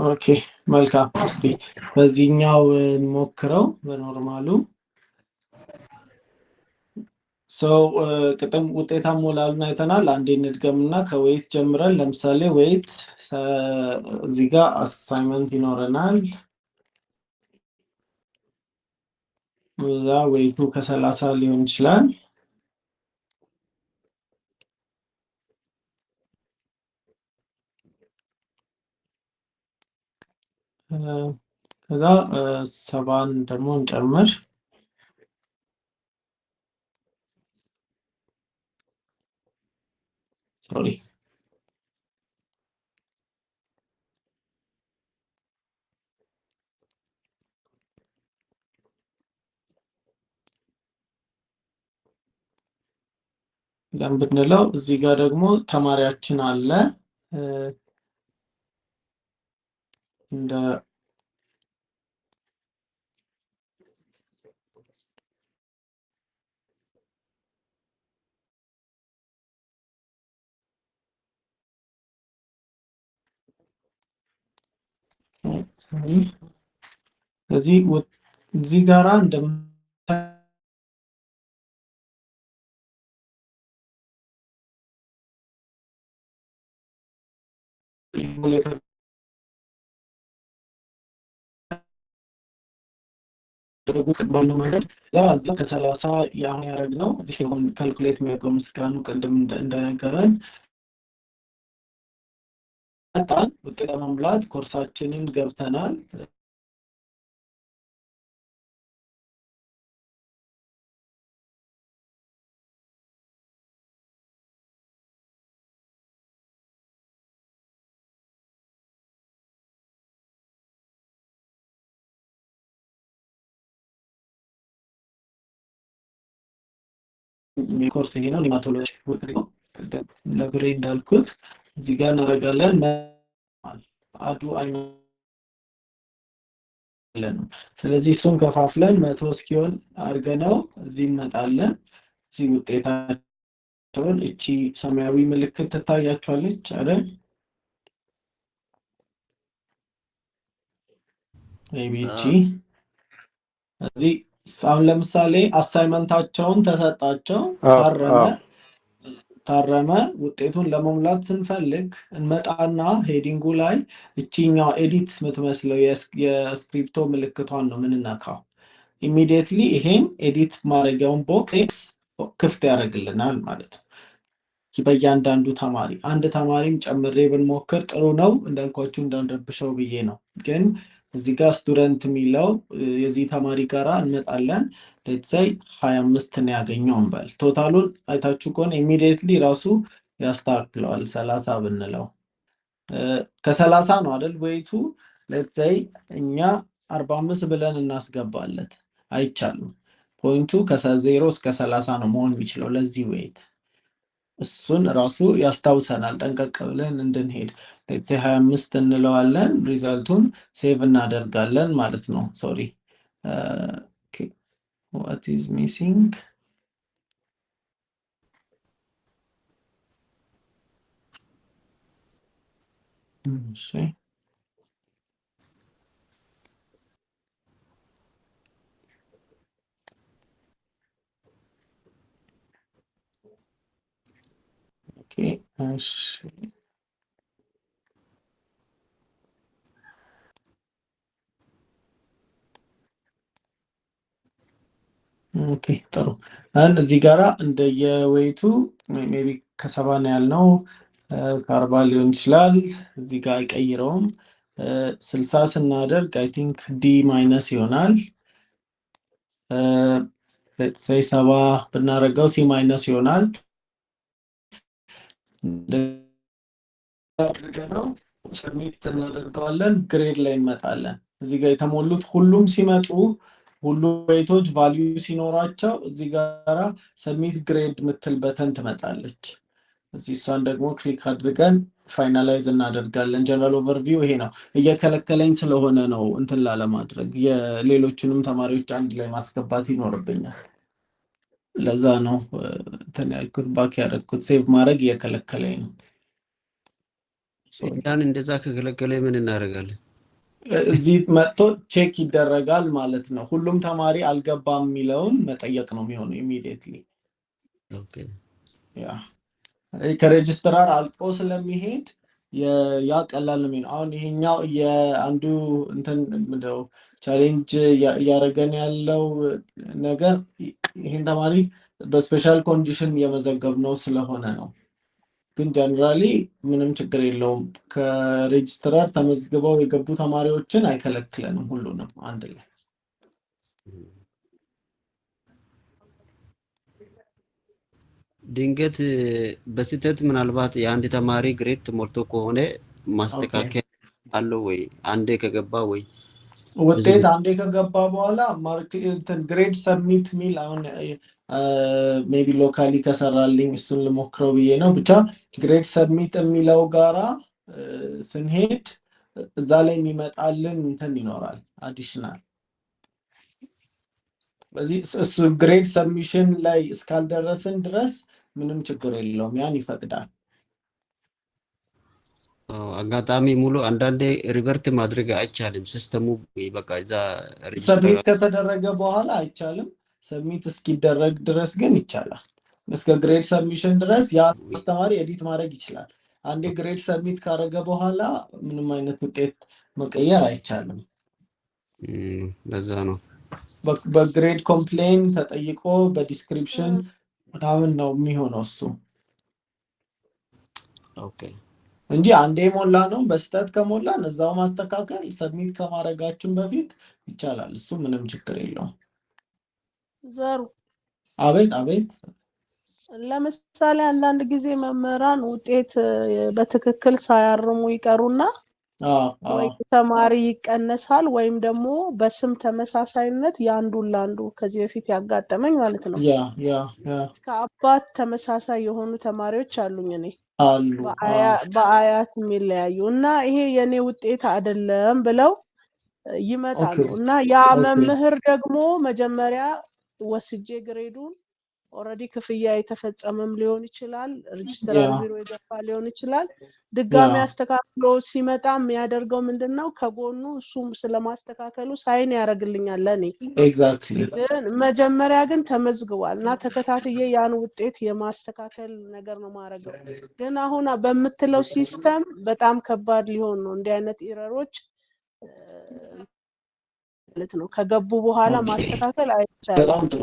ኦኬ መልካም። እስቲ በዚህኛው እንሞክረው በኖርማሉ ሰው ቅድም ውጤት አሞላሉን አይተናል። አንዴ እንድገምና ከዌይት ጀምረን ለምሳሌ ዌይት እዚህ ጋር አሳይመንት ይኖረናል። እዛ ዌይቱ ከ30 ሊሆን ይችላል። ከዛ 70 ደግሞ እንጨምር። ሶሪ ለም ብንለው እዚህ ጋር ደግሞ ተማሪያችን አለ እንደ እዚህ ጋራ ባለው መንገድ ከ30 ያሁን ያደረግነው ሲሆን ካልኩሌት የሚያደርገው ምስጋኑ ቅድም እንደነገረን በጣም ውጤት ለመሙላት ኮርሳችንን ገብተናል። ኮርስ ይሄ ነው ኒማቶሎጂ ነው ለብሬ እንዳልኩት እዚህ ጋር እናደርጋለን አዱ አይነ ስለዚህ እሱን ከፋፍለን 100 እስኪሆን አድርገነው እዚህ እንመጣለን እዚህ ውጤታቸውን እቺ ሰማያዊ ምልክት ትታያችኋለች አይደል ኤቢጂ እዚህ አሁን ለምሳሌ አሳይመንታቸውን ተሰጣቸው ታረመ ውጤቱን ለመሙላት ስንፈልግ እንመጣና ሄዲንጉ ላይ እቺኛው ኤዲት የምትመስለው የስክሪፕቶ ምልክቷን ነው ምንነካው ኢሚዲየትሊ ይሄን ኤዲት ማድረጊያውን ቦክስ ክፍት ያደርግልናል ማለት ነው በእያንዳንዱ ተማሪ አንድ ተማሪም ጨምሬ ብንሞክር ጥሩ ነው እንዳልኳችሁ እንዳንረብሸው ብዬ ነው ግን እዚህ ጋር ስቱደንት የሚለው የዚህ ተማሪ ጋራ እንመጣለን let's say 25 ነው ያገኘው እንበል ቶታሉን አይታችሁ ከሆነ ኢሚዲየትሊ ራሱ ያስተካክለዋል 30 ብንለው ከ30 ነው አይደል ወይቱ let's say እኛ 45 ብለን እናስገባለት አይቻልም ፖይንቱ ከ0 እስከ 30 ነው መሆን የሚችለው ለዚህ ዌይት እሱን ራሱ ያስታውሰናል ጠንቀቅ ብለን እንድንሄድ let's say 25 እንለዋለን ሪዛልቱን ሴቭ እናደርጋለን ማለት ነው ሶሪ okay what is missing see okay ኦኬ ጥሩ አንድ እዚህ ጋራ እንደ የዌይቱ ሜቢ ከ70 ነው ያልነው ከ40 ሊሆን ይችላል እዚህ ጋር አይቀይረውም 60 ስናደርግ አይ ቲንክ ዲ ማይነስ ይሆናል let's say 70 ብናረጋው ሲ ማይነስ ይሆናል እንደገናው ሰብሚት እናደርጋለን ግሬድ ላይ እንመጣለን እዚህ ጋር የተሞሉት ሁሉም ሲመጡ ሁሉ ዌይቶች ቫልዩ ሲኖራቸው እዚህ ጋራ ሰብሚት ግሬድ ምትል በተን ትመጣለች እዚህ እሷን ደግሞ ክሊክ አድርገን ፋይናላይዝ እናደርጋለን ጀነራል ኦቨርቪው ይሄ ነው እየከለከለኝ ስለሆነ ነው እንትን ለማድረግ የሌሎችንም ተማሪዎች አንድ ላይ ማስገባት ይኖርብኛል ለዛ ነው እንትን ያልኩት ባክ ያደረኩት ሴቭ ማድረግ እየከለከለኝ ነው ያን እንደዛ ከከለከለኝ ምን እናደርጋለን እዚህ መጥቶ ቼክ ይደረጋል ማለት ነው ሁሉም ተማሪ አልገባም የሚለውን መጠየቅ ነው የሚሆነው ኢሚዲየትሊ ኦኬ ያ ከሬጅስትራር አልቆ ስለሚሄድ ያ ቀላል ነው የሚሆነው አሁን ይሄኛው የአንዱ እንትን ምንድነው ቻሌንጅ ያረገን ያለው ነገር ይሄን ተማሪ በስፔሻል ኮንዲሽን የመዘገብነው ስለሆነ ነው ግን ጀነራሊ ምንም ችግር የለውም ከሬጅስትራር ተመዝግበው የገቡ ተማሪዎችን አይከለክለንም ሁሉንም አንድ ላይ ድንገት በስህተት ምናልባት የአንድ ተማሪ ግሬድ ሞልቶ ከሆነ ማስተካከያ አለው ወይ አንዴ ከገባ ወይ ውጤት አንዴ ከገባ በኋላ ማርክ እንትን ግሬድ ሰብሚት ሚል አሁን ሜቢ ሎካሊ ከሰራልኝ እሱን ልሞክረው ብዬ ነው ብቻ ግሬድ ሰብሚት የሚለው ጋራ ስንሄድ እዛ ላይ የሚመጣልን እንትን ይኖራል አዲሽናል በዚህ እሱ ግሬድ ሰብሚሽን ላይ እስካልደረስን ድረስ ምንም ችግር የለውም ያን ይፈቅዳል አጋጣሚ ሙሉ አንዳንዴ ሪቨርት ማድረግ አይቻልም ሲስተሙ በቃ እዛ ሰብሚት ከተደረገ በኋላ አይቻልም ሰብሚት እስኪደረግ ድረስ ግን ይቻላል እስከ ግሬድ ሰብሚሽን ድረስ ያ አስተማሪ ኤዲት ማድረግ ይችላል አንዴ ግሬድ ሰብሚት ካደረገ በኋላ ምንም አይነት ውጤት መቀየር አይቻልም ለዛ ነው በግሬድ ኮምፕሌን ተጠይቆ በዲስክሪፕሽን ምናምን ነው የሚሆነው እሱ ኦኬ እንጂ አንዴ ሞላ ነው በስተት ከሞላን እዛው ማስተካከል ሰብሚት ከማድረጋችን በፊት ይቻላል እሱ ምንም ችግር የለውም ዘሩ አቤት ለምሳሌ አንዳንድ ጊዜ መምህራን ውጤት በትክክል ሳያርሙ ይቀሩና ወይ ተማሪ ይቀነሳል ወይም ደግሞ በስም ተመሳሳይነት ያንዱን ላንዱ ከዚህ በፊት ያጋጠመኝ ማለት ነው። እስከ አባት ተመሳሳይ የሆኑ ተማሪዎች አሉኝ እኔ አሉ በአያት የሚለያዩ እና ይሄ የኔ ውጤት አይደለም ብለው ይመጣሉ እና ያ መምህር ደግሞ መጀመሪያ ወስጄ ግሬዱን ኦሬዲ ክፍያ የተፈጸመም ሊሆን ይችላል፣ ሬጅስትራር ቢሮ የገባ ሊሆን ይችላል። ድጋሚ አስተካክሎ ሲመጣ የሚያደርገው ምንድነው ከጎኑ እሱም ስለማስተካከሉ ሳይን ያደርግልኛል ለኔ ኤግዛክትሊ። መጀመሪያ ግን ተመዝግቧል እና ተከታትዬ ያን ውጤት የማስተካከል ነገር ነው ማረገው። ግን አሁን በምትለው ሲስተም በጣም ከባድ ሊሆን ነው እንዲህ አይነት ኢረሮች ማለት ነው ከገቡ በኋላ ማስተካከል አይቻልም። በጣም ጥሩ።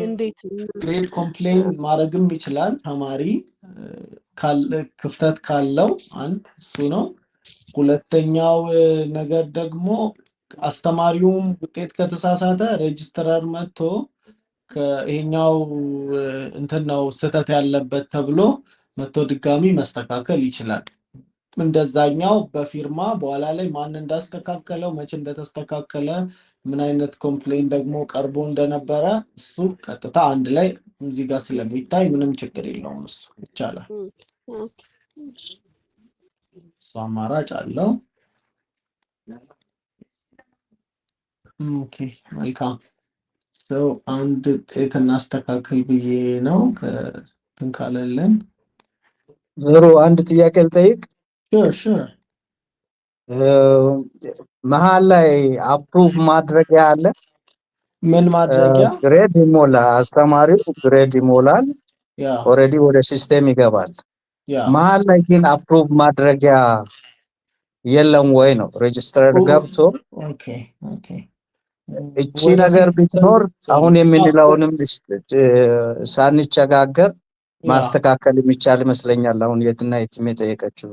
እንዴት ግሬድ ኮምፕሌን ማድረግም ይችላል ተማሪ ክፍተት ካለው አንድ እሱ ነው። ሁለተኛው ነገር ደግሞ አስተማሪውም ውጤት ከተሳሳተ ሬጅስትራር መጥቶ ከይሄኛው እንትን ነው ስህተት ያለበት ተብሎ መጥቶ ድጋሚ መስተካከል ይችላል። እንደዛኛው በፊርማ በኋላ ላይ ማን እንዳስተካከለው መቼ እንደተስተካከለ ምን አይነት ኮምፕሌን ደግሞ ቀርቦ እንደነበረ እሱ ቀጥታ አንድ ላይ እዚህ ጋር ስለሚታይ ምንም ችግር የለውም። እሱ ይቻላል። እሱ አማራጭ አለው። ኦኬ መልካም። ሰው አንድ ውጤት እናስተካክል ብዬ ነው ከትን ካለልን ዞሮ አንድ ጥያቄ ልጠይቅ። ሹር መሀል ላይ አፕሩቭ ማድረጊያ አለ። ምን ማድረጊያ? ግሬድ ይሞላል፣ አስተማሪው ግሬድ ይሞላል፣ ኦሬዲ ወደ ሲስተም ይገባል። መሀል ላይ ግን አፕሩቭ ማድረጊያ የለም ወይ ነው? ሬጅስትራር ገብቶ እቺ ነገር ቢኖር አሁን የምንለውንም ሳንቸጋገር ማስተካከል የሚቻል ይመስለኛል። አሁን የትና የትም የጠየቀችው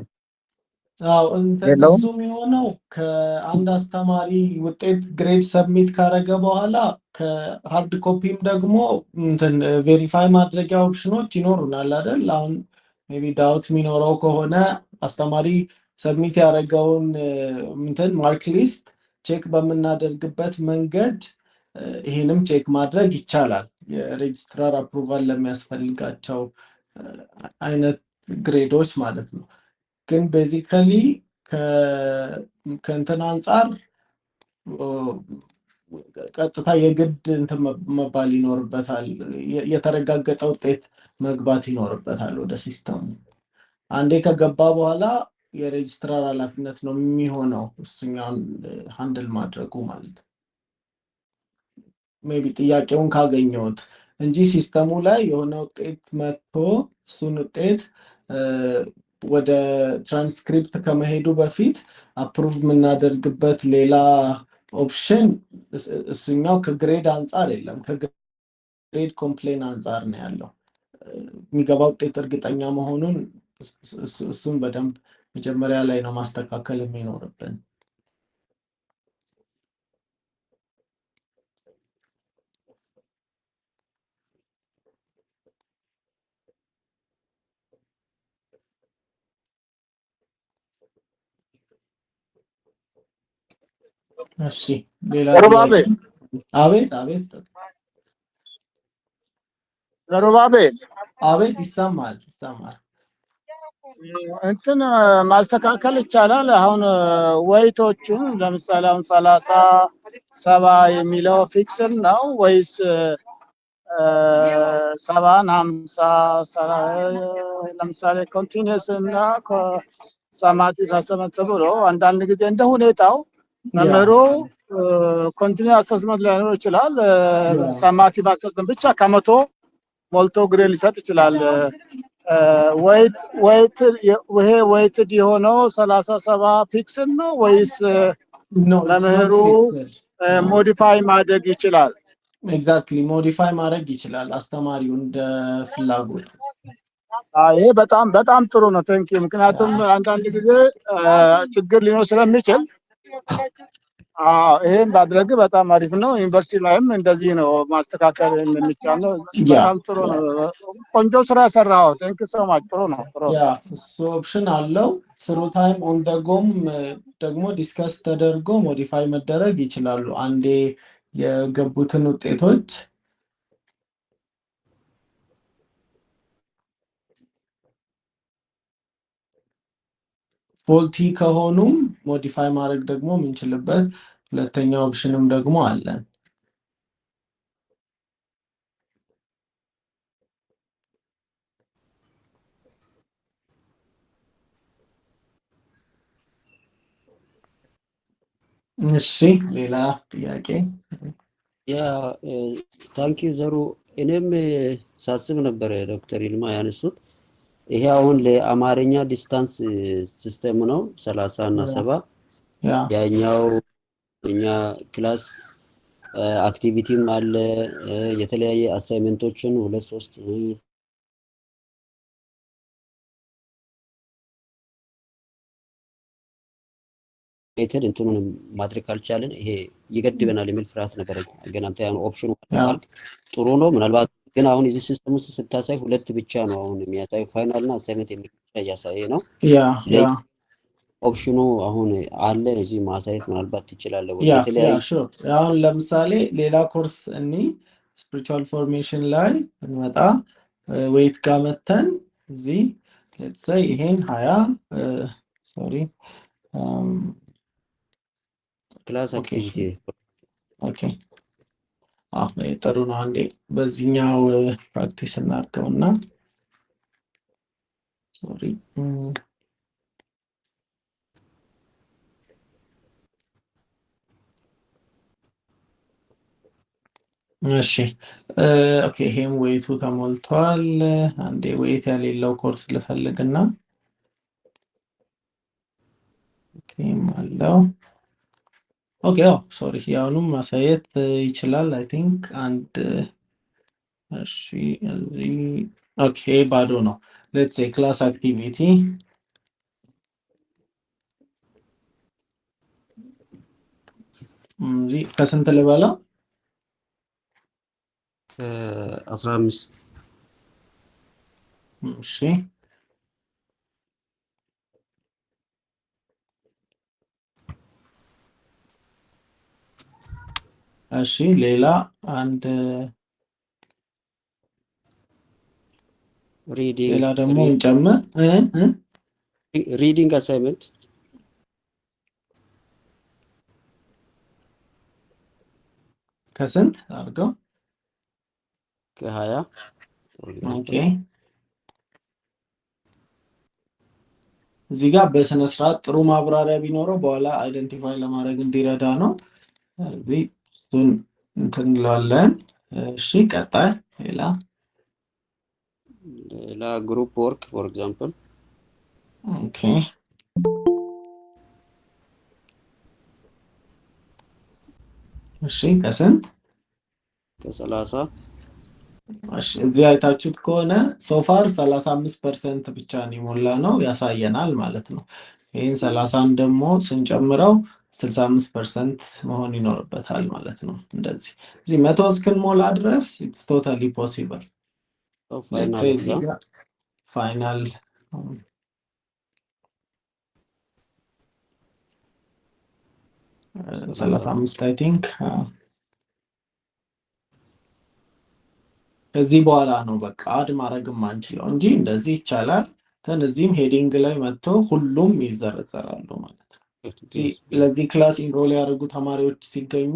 እሱ የሚሆነው ከአንድ አስተማሪ ውጤት ግሬድ ሰብሚት ካረገ በኋላ ከሃርድ ኮፒም ደግሞ እንትን ቬሪፋይ ማድረጊያ ኦፕሽኖች ይኖሩናል አይደል? አሁን ሜቢ ዳውት የሚኖረው ከሆነ አስተማሪ ሰብሚት ያደረገውን እንትን ማርክ ሊስት ቼክ በምናደርግበት መንገድ ይሄንም ቼክ ማድረግ ይቻላል። የሬጅስትራር አፕሩቫል ለሚያስፈልጋቸው አይነት ግሬዶች ማለት ነው። ግን ቤዚካሊ ከእንትን አንጻር ቀጥታ የግድ እንትን መባል ይኖርበታል። የተረጋገጠ ውጤት መግባት ይኖርበታል ወደ ሲስተሙ። አንዴ ከገባ በኋላ የሬጅስትራር ኃላፊነት ነው የሚሆነው እሱኛውን ሃንድል ማድረጉ ማለት ነው። ሜቢ ጥያቄውን ካገኘሁት እንጂ ሲስተሙ ላይ የሆነ ውጤት መጥቶ እሱን ውጤት ወደ ትራንስክሪፕት ከመሄዱ በፊት አፕሩቭ የምናደርግበት ሌላ ኦፕሽን እሱኛው ከግሬድ አንጻር የለም። ከግሬድ ኮምፕሌን አንጻር ነው ያለው። የሚገባ ውጤት እርግጠኛ መሆኑን እሱን በደንብ መጀመሪያ ላይ ነው ማስተካከል የሚኖርብን። እሺ ሌላ አቤት ዘሩባቤል አቤት ይሰማል እንትን ማስተካከል ይቻላል። አሁን ወይቶቹን ለምሳሌ አሁን 30 70 የሚለው ፊክስድ ነው ወይስ 70 50 ለምሳሌ ኮንቲኒየስ እና ሰማቲ ከሰመት ብሎ አንዳንድ ጊዜ እንደ ሁኔታው መምህሩ ኮንቲኒየስ አሰስመንት ሊኖር ይችላል። ሰማቲ ባከን ብቻ ከመቶ ሞልቶ ግሬድ ሊሰጥ ይችላል። ይሄ ዌይትድ የሆነው 37 ፊክስድ ነው ወይስ መምህሩ ሞዲፋይ ማድረግ ይችላል? ኤግዛክትሊ ሞዲፋይ ማድረግ ይችላል አስተማሪው እንደ ፍላጎቱ። ይሄ በጣም ጥሩ ነው። ቴንኪ። ምክንያቱም አንዳንድ ጊዜ ችግር ሊኖር ስለሚችል ይሄን ማድረግ በጣም አሪፍ ነው። ዩኒቨርሲቲ ላይም እንደዚህ ነው ማስተካከል የሚቻል ነው። በጣም ጥሩ ነው። ቆንጆ ስራ ሰራው። ቴንክ ሶ ማች። ጥሩ ነው። ጥሩ ያ እሱ ኦፕሽን አለው። ስሩ ታይም ኦን ደ ጎም ደግሞ ዲስከስ ተደርጎ ሞዲፋይ መደረግ ይችላሉ። አንዴ የገቡትን ውጤቶች ፎልቲ ከሆኑም ሞዲፋይ ማድረግ ደግሞ የምንችልበት ሁለተኛ ኦፕሽንም ደግሞ አለን። እሺ ሌላ ጥያቄ? ያ ታንኪዩ ዘሩ። እኔም ሳስብ ነበረ ዶክተር ይልማ ያነሱት ይሄ አሁን ለአማርኛ ዲስታንስ ሲስተም ነው 30 እና 70 ያኛው እኛ ክላስ አክቲቪቲም አለ የተለያየ አሳይመንቶችን 2-3 ሜተድ እንትኑን ማድረግ ካልቻለን ይሄ ይገድበናል የሚል ፍርሃት ነበረኝ። ግን አንተ ያን ኦፕሽኑ ካልክ ጥሩ ነው። ምናልባት ግን አሁን እዚህ ሲስተም ውስጥ ስታሳይ ሁለት ብቻ ነው አሁን የሚያሳየው ፋይናል እና አሳይመንት የሚል ብቻ እያሳየ ነው። ኦፕሽኑ አሁን አለ እዚህ ማሳየት ምናልባት ትችላለህ ወይ? የተለያየ አሁን ለምሳሌ ሌላ ኮርስ እኒ ስፒሪቹዋል ፎርሜሽን ላይ እንመጣ ዌይት ጋር መተን እዚህ ሌትስ ሴይ ይሄን 20 ሶሪ ክላስ አክቲቪቲ ኦኬ ጥሩ ነው። አንዴ በዚህኛው ፕራክቲስ እናድርገውና ሶሪ እሺ ኦኬ ይሄም ዌይቱ ተሞልቷል። አንዴ ዌይት የሌለው ኮርስ ልፈልግና ኦኬ አለው ኦኬ ሶሪ ያውንም ማሳየት ይችላል። አይ ቲንክ አንድ እሺ እዚህ ኦኬ ባዶ ነው። ሌትስ ሴይ ክላስ አክቲቪቲ ከስንት ልበላ? 15 እሺ እሺ ሌላ አንድ ሪዲንግ ሌላ ደግሞ እንጨምር ሪዲንግ አሳይመንት ከስንት አድርገው? ከ20 ኦኬ እዚህ ጋር በስነ ስርዓት ጥሩ ማብራሪያ ቢኖረው በኋላ አይደንቲፋይ ለማድረግ እንዲረዳ ነው። እዚህ እሱን እንትን እንለዋለን። እሺ ቀጣይ ሌላ ግሩፕ ወርክ ፎር ኤግዛምፕል ኦኬ እሺ ከስንት? ከ30 እሺ እዚህ አይታችሁት ከሆነ ሶፋር 35% ብቻ ነው የሞላ ነው ያሳየናል ማለት ነው። ይሄን 30ን ደግሞ ስንጨምረው 65% መሆን ይኖርበታል ማለት ነው። እንደዚህ እዚህ 100 እስክንሞላ ድረስ ኢትስ ቶታሊ ፖሲብል። ፋይናል 35 አይ ቲንክ ከዚህ በኋላ ነው በቃ አድ ማድረግም አንችለው እንጂ እንደዚህ ይቻላል። እዚህም ሄዲንግ ላይ መጥቶ ሁሉም ይዘረዘራሉ ማለት ነው። ለዚህ ክላስ ኢንሮል ያደረጉ ተማሪዎች ሲገኙ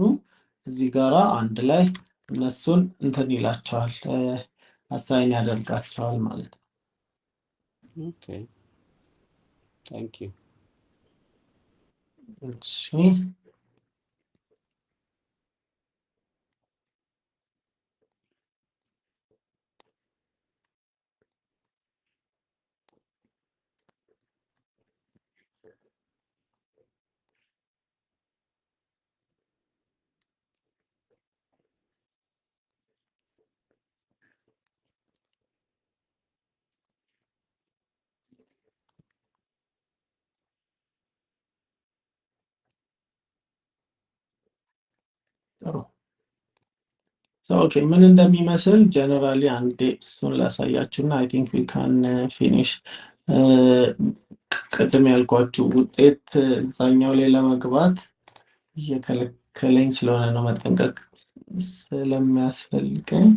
እዚህ ጋራ አንድ ላይ እነሱን እንትን ይላቸዋል አሳይን ያደርጋቸዋል ማለት ነው። ኦኬ ታንክ ዩ እሺ ጥሩ ኦኬ ምን እንደሚመስል ጀነራሊ አንዴ እሱን ላሳያችሁና አይ ቲንክ ዊ ካን ፊኒሽ ቅድም ያልኳችሁ ውጤት እዛኛው ላይ ለመግባት እየከለከለኝ ስለሆነ ነው መጠንቀቅ ስለሚያስፈልገኝ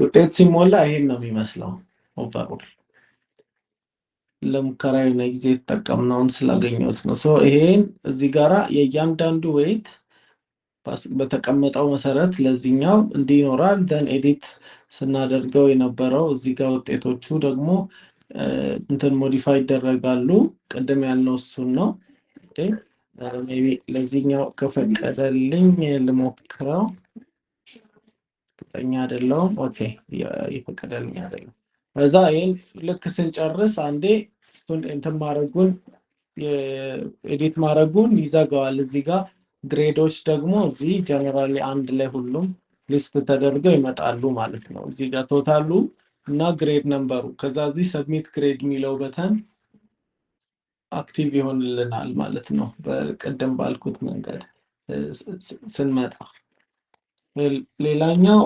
ውጤት ሲሞላ ይሄን ነው የሚመስለው ኦቨርኦል ለሙከራ የሆነ ጊዜ የተጠቀምነውን ስላገኘሁት ነው ይሄን እዚህ ጋራ የእያንዳንዱ ዌይት በተቀመጠው መሰረት ለዚህኛው እንዲኖራል ደን ኤዲት ስናደርገው የነበረው እዚህ ጋር ውጤቶቹ ደግሞ እንትን ሞዲፋይ ይደረጋሉ ቅድም ያልነው እሱን ነው ሜቢ ለዚህኛው ከፈቀደልኝ ልሞክረው ጠኛ አይደለም ኦኬ ይፈቀደልኝ አይደለም በዛ ይሄን ልክ ስንጨርስ አንዴ እንትን ማድረጉን ኤዲት ማድረጉን ይዘጋዋል እዚህ ጋር ግሬዶች ደግሞ እዚህ ጀነራሊ አንድ ላይ ሁሉም ሊስት ተደርገው ይመጣሉ ማለት ነው እዚህ ጋር ቶታሉ እና ግሬድ ነምበሩ ከዛ እዚህ ሰብሚት ግሬድ የሚለው በተን አክቲቭ ይሆንልናል ማለት ነው በቀደም ባልኩት መንገድ ስንመጣ ሌላኛው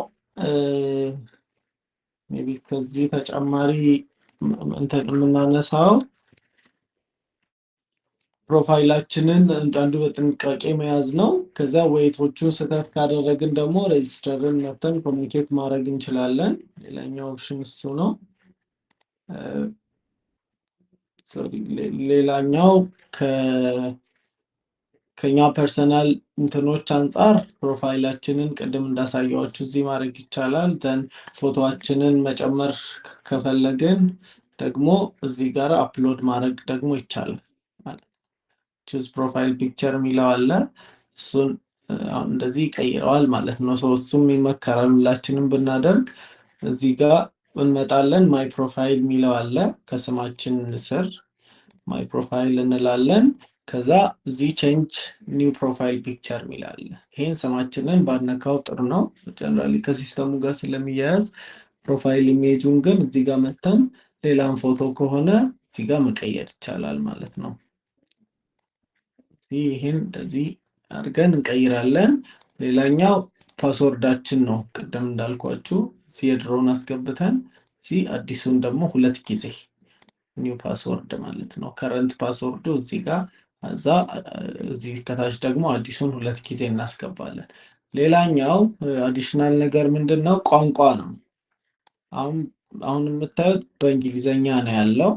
ሜቢ ከዚህ ተጨማሪ እንትን የምናነሳው ፕሮፋይላችንን አንዳንዱ በጥንቃቄ መያዝ ነው ከዛ ዌይቶቹን ስህተት ካደረግን ደግሞ ሬጅስተርን መተን ኮሙኒኬት ማድረግ እንችላለን ሌላኛው ኦፕሽን እሱ ነው ሌላኛው ከኛ ፐርሰናል እንትኖች አንፃር ፕሮፋይላችንን ቅድም እንዳሳያችሁ እዚህ ማድረግ ይቻላል ደን ፎቶአችንን መጨመር ከፈለግን ደግሞ እዚህ ጋር አፕሎድ ማድረግ ደግሞ ይቻላል ቹዝ ፕሮፋይል ፒክቸር የሚለው አለ እሱን እንደዚህ ይቀይረዋል ማለት ነው እሱም ይመከራል ሁላችንም ብናደርግ እዚህ ጋር እንመጣለን ማይ ፕሮፋይል የሚለው አለ ከስማችን ስር ማይ ፕሮፋይል እንላለን ከዛ እዚህ ቼንጅ ኒው ፕሮፋይል ፒክቸር የሚላል ይሄን ስማችንን ባነካው ጥሩ ነው ጀነራሊ ከሲስተሙ ጋር ስለሚያያዝ ፕሮፋይል ኢሜጁን ግን እዚህ ጋር መተን ሌላም ፎቶ ከሆነ እዚህ ጋር መቀየር ይቻላል ማለት ነው ይሄን እንደዚህ አድርገን እንቀይራለን ሌላኛው ፓስወርዳችን ነው ቅድም እንዳልኳችሁ የድሮን አስገብተን አዲሱን ደግሞ ሁለት ጊዜ ኒው ፓስወርድ ማለት ነው ከረንት ፓስወርዱ እዚህ ጋር እዚህ ከታች ደግሞ አዲሱን ሁለት ጊዜ እናስገባለን ሌላኛው አዲሽናል ነገር ምንድነው ቋንቋ ነው አሁን የምታዩት በእንግሊዘኛ ነው ያለው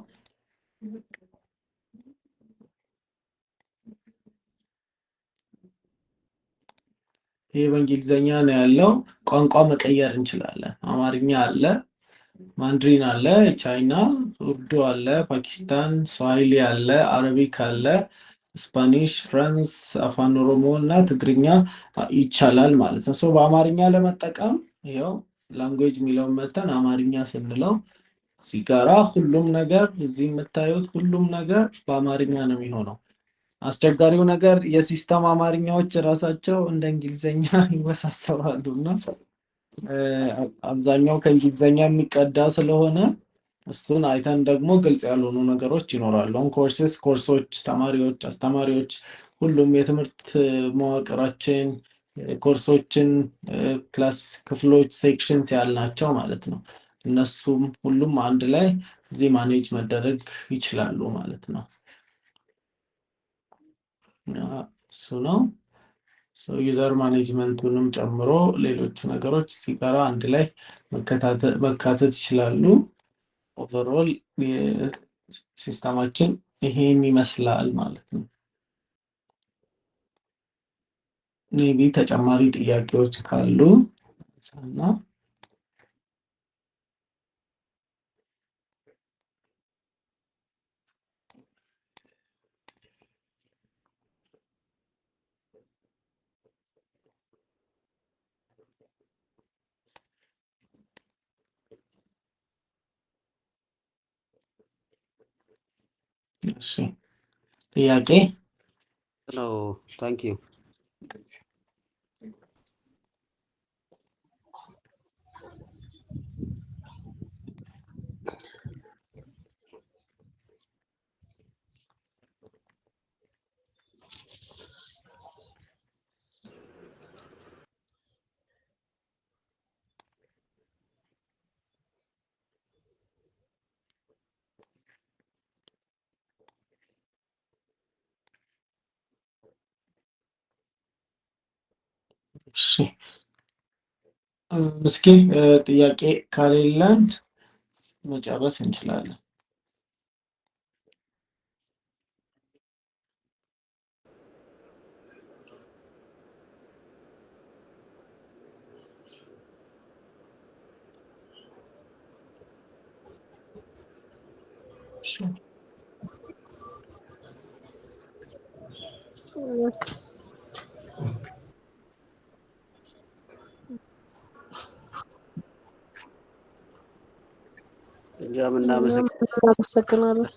ይሄ በእንግሊዘኛ ነው ያለው ቋንቋ መቀየር እንችላለን አማርኛ አለ ማንድሪን አለ ቻይና ኡርዱ አለ ፓኪስታን ስዋሂሊ አለ አረቢክ አለ ስፓኒሽ ፍራንስ አፋን ኦሮሞ እና ትግርኛ ይቻላል ማለት ነው በአማርኛ ለመጠቀም ይሄው ላንጉዌጅ የሚለውን መተን አማርኛ ስንለው ሲጋራ ሁሉም ነገር እዚህ የምታዩት ሁሉም ነገር በአማርኛ ነው የሚሆነው አስቸጋሪው ነገር የሲስተም አማርኛዎች ራሳቸው እንደ እንግሊዘኛ ይወሳሰባሉና አብዛኛው ከእንግሊዘኛ የሚቀዳ ስለሆነ እሱን አይተን ደግሞ ግልጽ ያልሆኑ ነገሮች ይኖራሉ ኮርሶች ተማሪዎች አስተማሪዎች ሁሉም የትምህርት መዋቅራችን ኮርሶችን ክላስ ክፍሎች ሴክሽንስ ያልናቸው ማለት ነው እነሱም ሁሉም አንድ ላይ እዚህ ማኔጅ መደረግ ይችላሉ ማለት ነው እሱ ነው ዩዘር ማኔጅመንቱንም ጨምሮ ሌሎች ነገሮች ሲጋራ አንድ ላይ መካተት ይችላሉ ኦቨርኦል ሲስተማችን ይሄን ይመስላል ማለት ነው ሜቢ ተጨማሪ ጥያቄዎች ካሉ እና እሺ ጥያቄ ነው ታንክ ዩ እሺ ምስኪን ጥያቄ ካሌለን መጨረስ እንችላለን። እኛም እናመሰግናለን።